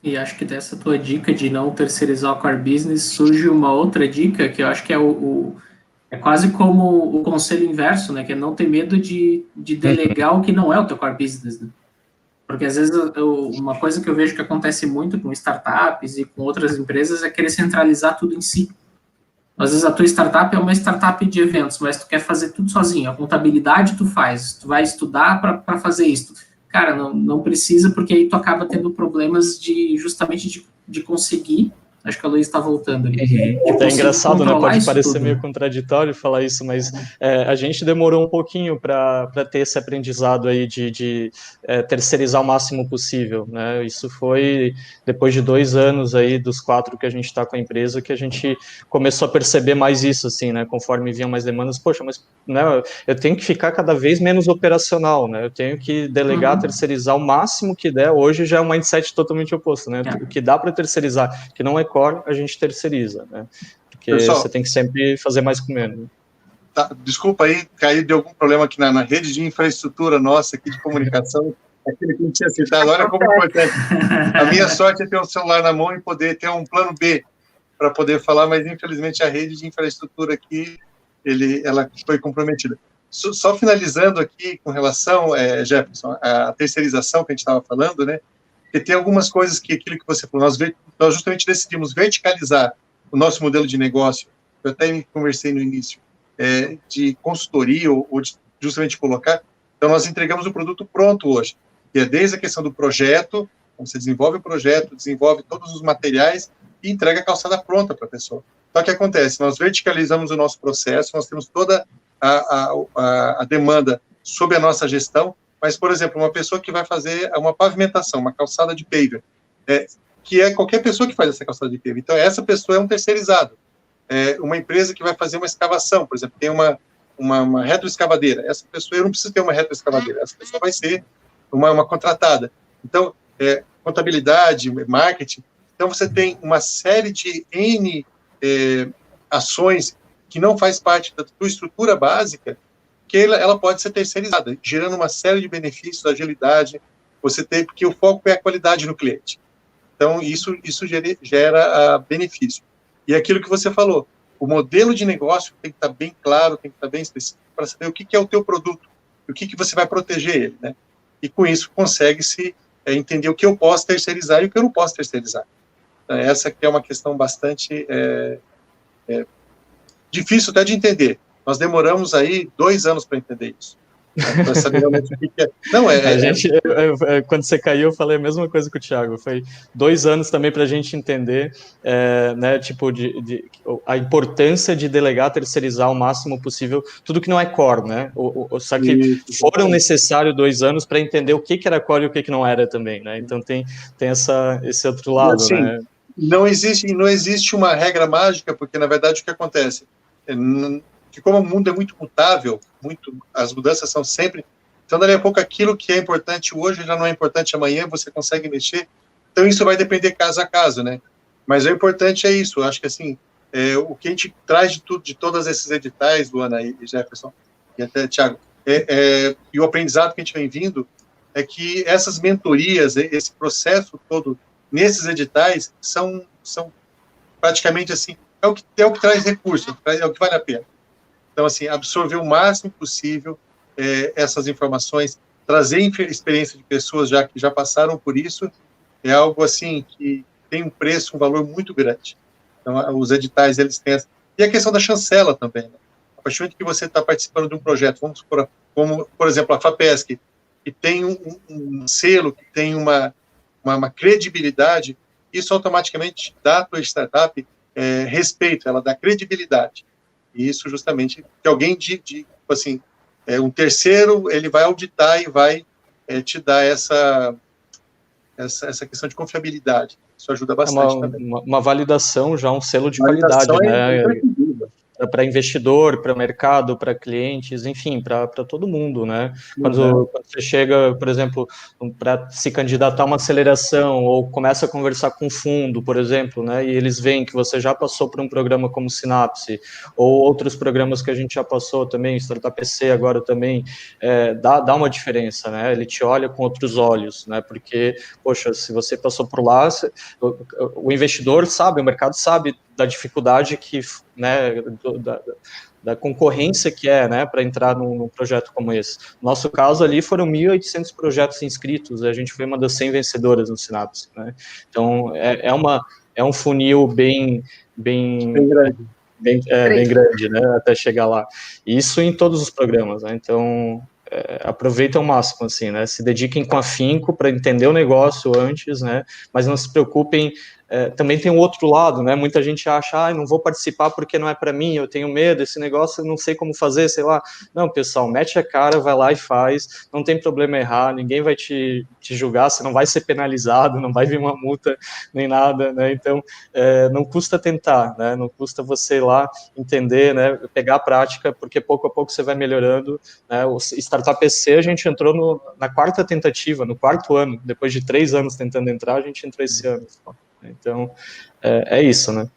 E acho que dessa tua dica de não terceirizar o core business surge uma outra dica que eu acho que é é quase como o conselho inverso, né? Que é não ter medo de delegar o que não é o teu core business, né? Porque às vezes uma coisa que eu vejo que acontece muito com startups e com outras empresas é querer centralizar tudo em si. Às vezes a tua startup é uma startup de eventos, mas tu quer fazer tudo sozinho. A contabilidade tu faz, tu vai estudar para fazer isso. Cara, não precisa, porque aí tu acaba tendo problemas justamente de conseguir. Acho que a Luiz está voltando ali. É engraçado, né? Pode parecer tudo, meio né? contraditório falar isso, mas a gente demorou um pouquinho para ter esse aprendizado aí de terceirizar o máximo possível, né? Isso foi depois de 2 anos aí, dos 4 que a gente está com a empresa, que a gente começou a perceber mais isso, assim, né? Conforme vinham mais demandas, poxa, mas né, eu tenho que ficar cada vez menos operacional, né? Eu tenho que delegar, terceirizar o máximo que der. Hoje já é um mindset totalmente oposto, né? O que dá para terceirizar, que não é core, a gente terceiriza, né? Porque Pessoal, você tem que sempre fazer mais com menos. Tá, desculpa aí, caiu de algum problema aqui na rede de infraestrutura nossa aqui de comunicação, aquele que a gente tinha citado. Olha como é importante. A minha sorte é ter um celular na mão e poder ter um plano B para poder falar, mas infelizmente a rede de infraestrutura aqui, ela foi comprometida. Só finalizando aqui com relação, Jefferson, à terceirização que a gente estava falando, né? Porque tem algumas coisas que aquilo que você falou, nós justamente decidimos verticalizar o nosso modelo de negócio. Eu até conversei no início, de consultoria ou de justamente colocar. Então, nós entregamos o produto pronto hoje, que é desde a questão do projeto, você desenvolve o projeto, desenvolve todos os materiais e entrega a calçada pronta para a pessoa. Então, o que acontece? Nós verticalizamos o nosso processo, nós temos toda a demanda sob a nossa gestão, mas, por exemplo, uma pessoa que vai fazer uma pavimentação, uma calçada de paver, que é qualquer pessoa que faz essa calçada de paver. Então, essa pessoa é um terceirizado. Uma empresa que vai fazer uma escavação, por exemplo, tem uma retroescavadeira. Essa pessoa, eu não preciso ter uma retroescavadeira, essa pessoa vai ser uma contratada. Então, contabilidade, marketing. Então, você tem uma série de N ações que não faz parte da tua estrutura básica, que ela pode ser terceirizada, gerando uma série de benefícios, agilidade, porque o foco é a qualidade no cliente. Então, isso gera benefício. E aquilo que você falou, o modelo de negócio tem que estar bem claro, tem que estar bem específico, para saber o que é o teu produto, o que você vai proteger ele, né? E com isso consegue-se entender o que eu posso terceirizar e o que eu não posso terceirizar. Então, essa que é uma questão bastante difícil até de entender. Nós demoramos aí 2 anos para entender isso. Para saber realmente o que é. Não, quando você caiu, eu falei a mesma coisa que o Thiago. Foi 2 anos também para a gente entender, né, tipo, a importância de delegar, terceirizar o máximo possível tudo que não é core, né? Só que foram necessários 2 anos para entender o que era core e o que não era também, né? Então tem esse outro lado, assim, né? Não existe uma regra mágica, porque na verdade o que acontece que como o mundo é muito mutável, as mudanças são sempre, então dali a pouco aquilo que é importante hoje já não é importante amanhã, você consegue mexer, então isso vai depender caso a caso, né? Mas o importante é isso, eu acho que assim, o que a gente traz de todos esses editais, Luana e Jefferson, e até Thiago, e o aprendizado que a gente vem vindo, é que essas mentorias, esse processo todo, nesses editais, são praticamente assim, é o que traz recurso, é o que vale a pena. Então, assim, absorver o máximo possível essas informações, trazer experiência de pessoas que já passaram por isso, é algo, assim, que tem um preço, um valor muito grande. Então, os editais, eles têm E a questão da chancela também, né? A partir do momento que você está participando de um projeto, vamos supor, como, por exemplo, a FAPESC, que tem um selo, que tem uma credibilidade, isso automaticamente dá à tua startup respeito, ela dá credibilidade. E isso justamente, que alguém, assim, um terceiro, ele vai auditar e vai te dar essa questão de confiabilidade. Isso ajuda bastante também. Uma validação, já um selo de qualidade, né? para investidor, para mercado, para clientes, enfim, para todo mundo, né? Quando você chega, por exemplo, para se candidatar a uma aceleração ou começa a conversar com um fundo, por exemplo, né? E eles veem que você já passou por um programa como Synapse ou outros programas que a gente já passou também, Startup PC agora também, dá uma diferença, né? Ele te olha com outros olhos, né? Porque, poxa, se você passou por lá, o investidor sabe, o mercado sabe da dificuldade que, né, da concorrência que né, para entrar num projeto como esse. Nosso caso ali foram 1.800 projetos inscritos, a gente foi uma das 100 vencedoras no Synapse, né? Então, é um funil bem grande. Bem grande, né, até chegar lá. Isso em todos os programas, né? Então, aproveitem ao máximo, assim, né? Se dediquem com afinco para entender o negócio antes, né? Mas não se preocupem. Também tem um outro lado, né? Muita gente acha, não vou participar porque não é para mim, eu tenho medo, esse negócio eu não sei como fazer, sei lá. Não, pessoal, mete a cara, vai lá e faz, não tem problema errar, ninguém vai te julgar, você não vai ser penalizado, não vai vir uma multa nem nada, né? Então, não custa tentar, né? Não custa você ir lá entender, né? Pegar a prática, porque pouco a pouco você vai melhorando, né? O Startup PC, a gente entrou na quarta tentativa, no quarto ano, depois de 3 anos tentando entrar, a gente entrou esse ano. Então, é isso, né?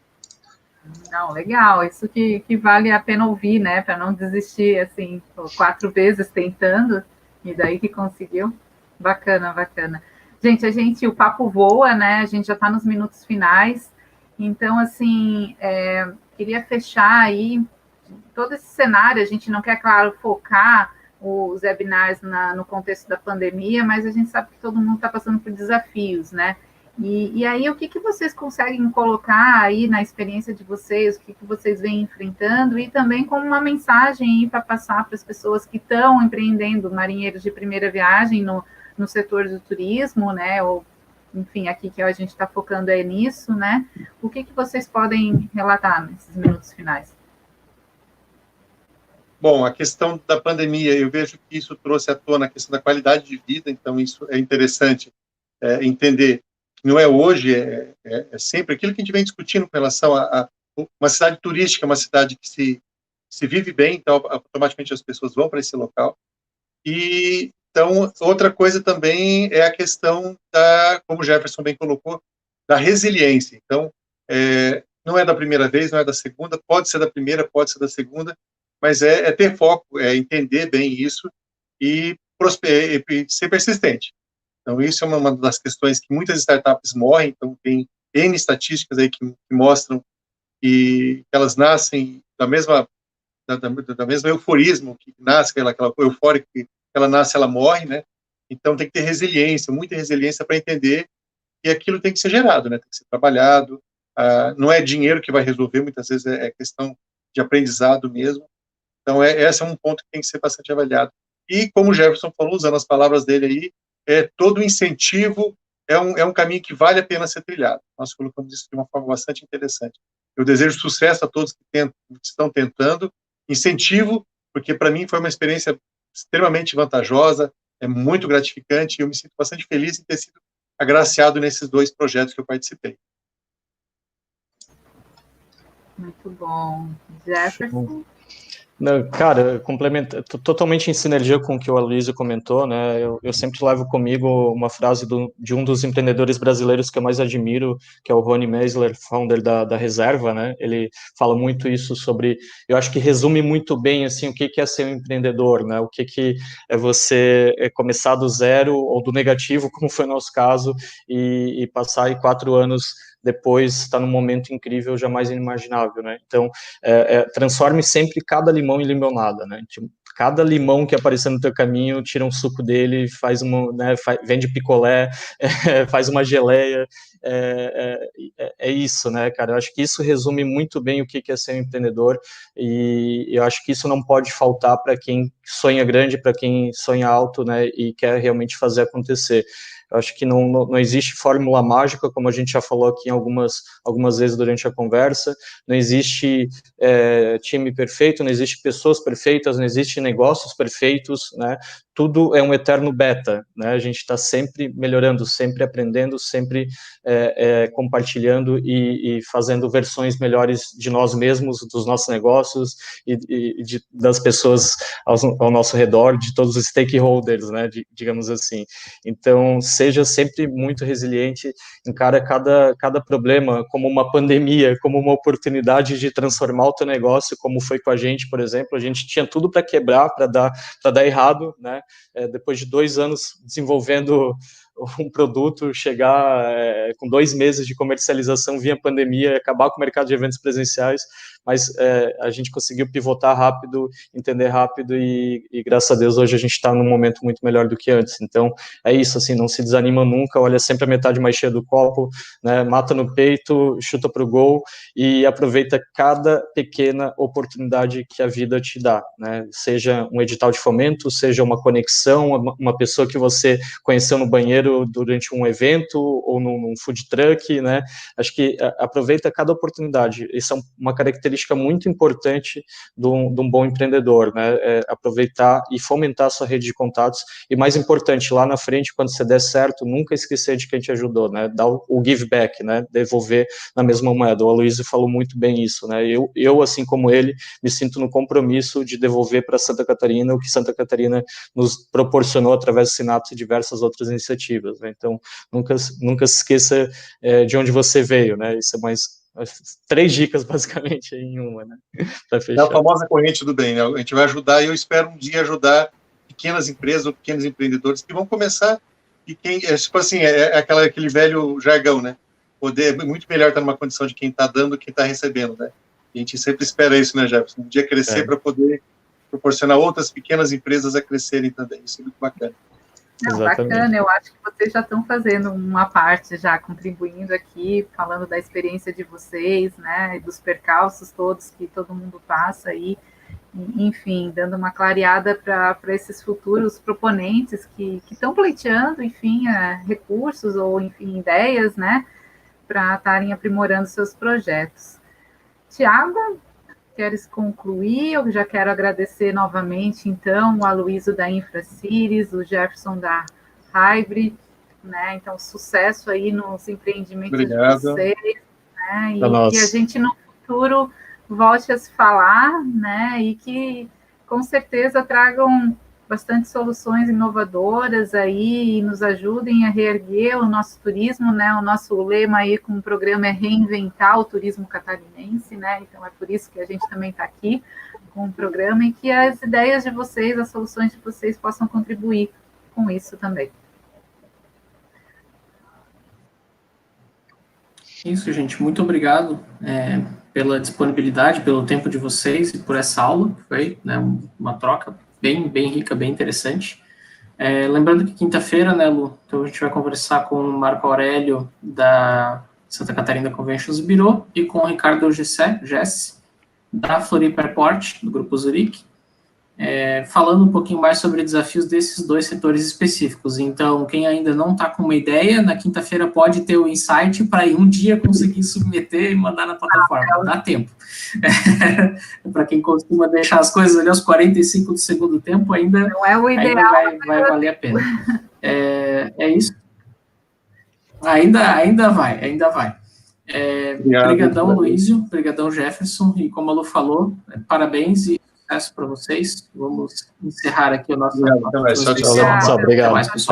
Não, legal, isso que vale a pena ouvir, né, para não desistir, assim, 4 vezes tentando, e daí que conseguiu. Bacana, bacana. Gente, o papo voa, né, a gente já está nos minutos finais, então, assim, queria fechar aí todo esse cenário, a gente não quer, claro, focar os webinars no contexto da pandemia, mas a gente sabe que todo mundo está passando por desafios, né? E aí, o que vocês conseguem colocar aí na experiência de vocês, o que vocês vêm enfrentando, e também como uma mensagem para passar para as pessoas que estão empreendendo, marinheiros de primeira viagem no setor do turismo, né? Ou, enfim, aqui que a gente está focando nisso, né? O que vocês podem relatar nesses minutos finais? Bom, a questão da pandemia, eu vejo que isso trouxe à tona a questão da qualidade de vida, então isso é interessante entender. Não é hoje, é sempre aquilo que a gente vem discutindo com relação a uma cidade turística, uma cidade que se vive bem, então automaticamente as pessoas vão para esse local. E então outra coisa também é a questão como o Jefferson bem colocou, da resiliência. Então não é da primeira vez, não é da segunda, pode ser da primeira, pode ser da segunda, mas é ter foco, é entender bem isso e ser persistente. Então, isso é uma das questões que muitas startups morrem. Então, tem N estatísticas aí que mostram que elas nascem da mesma euforismo que nasce, aquela eufórica que ela nasce, ela morre, né? Então, tem que ter resiliência, muita resiliência para entender que aquilo tem que ser gerado, né? Tem que ser trabalhado. Não é dinheiro que vai resolver, muitas vezes é questão de aprendizado mesmo. Então, esse é um ponto que tem que ser bastante avaliado. E, como o Jefferson falou, usando as palavras dele aí, todo incentivo é um caminho que vale a pena ser trilhado. Nós colocamos isso de uma forma bastante interessante. Eu desejo sucesso a todos que estão tentando, incentivo, porque para mim foi uma experiência extremamente vantajosa, é muito gratificante, e eu me sinto bastante feliz em ter sido agraciado nesses 2 projetos que eu participei. Muito bom. Jefferson? Não, cara, complementa, totalmente em sinergia com o que o Aloysio comentou, né? Eu sempre levo comigo uma frase de um dos empreendedores brasileiros que eu mais admiro, que é o Rony Meisler, founder da Reserva, né? Ele fala muito isso sobre, eu acho que resume muito bem, assim, o que é ser um empreendedor, né? O que é você começar do zero ou do negativo, como foi o nosso caso, e passar aí 4 anos depois está num momento incrível, jamais inimaginável, né? Então, transforme sempre cada limão em limonada, né? Tipo, cada limão que aparecer no teu caminho, tira um suco dele, faz vende picolé, faz uma geleia, isso, né, cara? Eu acho que isso resume muito bem o que é ser um empreendedor, e eu acho que isso não pode faltar para quem sonha grande, para quem sonha alto, né, e quer realmente fazer acontecer. Eu acho que não existe fórmula mágica, como a gente já falou aqui algumas vezes durante a conversa, não existe time perfeito, não existe pessoas perfeitas, não existe negócios perfeitos, né? Tudo é um eterno beta, né? A gente está sempre melhorando, sempre aprendendo, sempre compartilhando e fazendo versões melhores de nós mesmos, dos nossos negócios e das pessoas ao nosso redor, de todos os stakeholders, né? Digamos assim. Então, seja sempre muito resiliente, encara cada problema como uma pandemia, como uma oportunidade de transformar o teu negócio, como foi com a gente, por exemplo. A gente tinha tudo para quebrar, para dar errado, né? Depois de 2 anos desenvolvendo um produto, chegar com 2 meses de comercialização via pandemia, acabar com o mercado de eventos presenciais, mas a gente conseguiu pivotar rápido, entender rápido e graças a Deus hoje a gente está num momento muito melhor do que antes. Então é isso, assim, não se desanima nunca, olha sempre a metade mais cheia do copo, né, mata no peito, chuta para o gol e aproveita cada pequena oportunidade que a vida te dá, né, seja um edital de fomento, seja uma conexão, uma pessoa que você conheceu no banheiro durante um evento ou num food truck, né, acho que aproveita cada oportunidade. Isso é uma característica muito importante de um bom empreendedor, né, aproveitar e fomentar a sua rede de contatos e, mais importante, lá na frente, quando você der certo, nunca esquecer de quem te ajudou, né, dar o give back, né, devolver na mesma moeda. O Aloysio falou muito bem isso, né, eu, assim como ele, me sinto no compromisso de devolver para Santa Catarina o que Santa Catarina nos proporcionou através do Sinato e diversas outras iniciativas, né? Então, nunca se esqueça de onde você veio, né, isso é mais 3 dicas, basicamente, em uma, né, para fechar. É a famosa corrente do bem, né, a gente vai ajudar, e eu espero um dia ajudar pequenas empresas ou pequenos empreendedores que vão começar, e tipo assim, aquele velho jargão, né, poder muito melhor estar numa condição de quem está dando do que está recebendo, né, a gente sempre espera isso, né, Jefferson, um dia crescer para poder proporcionar outras pequenas empresas a crescerem também, isso é muito bacana. Não, bacana, eu acho que vocês já estão fazendo uma parte, já contribuindo aqui, falando da experiência de vocês, né, dos percalços todos que todo mundo passa aí, enfim, dando uma clareada para esses futuros proponentes que estão pleiteando, enfim, recursos ou, enfim, ideias, né, para estarem aprimorando seus projetos. Tiago, queres concluir? Eu já quero agradecer novamente, então, o Aloysio da InfraCities, o Jefferson da Hybrid, né? Então, sucesso aí nos empreendimentos de vocês, né? E que a gente no futuro volte a se falar, né? E que com certeza tragam bastante soluções inovadoras aí e nos ajudem a reerguer o nosso turismo, né? O nosso lema aí com o programa é reinventar o turismo catarinense, né? Então é por isso que a gente também está aqui com o programa e que as ideias de vocês, as soluções de vocês possam contribuir com isso também. Isso, gente. Muito obrigado pela disponibilidade, pelo tempo de vocês e por essa aula. Foi, né, uma troca bem rica, bem interessante. Lembrando que quinta-feira, né, Lu, então a gente vai conversar com o Marco Aurélio, da Santa Catarina Conventions Bureau, e com o Ricardo Jesse, da Floripa Airport, do Grupo Zurich, falando um pouquinho mais sobre desafios desses 2 setores específicos. Então, quem ainda não está com uma ideia, na quinta-feira pode ter o insight para um dia conseguir submeter e mandar na plataforma. Dá tempo. Para quem costuma deixar as coisas ali aos 45 do segundo tempo, ainda, não é o ideal, ainda vai valer a pena. É isso. Ainda vai. Obrigadão, Aloysio, obrigadão, Jefferson, e como a Lu falou, parabéns e sucesso para vocês. Vamos encerrar aqui o nosso... Obrigado. Até mais, pessoal.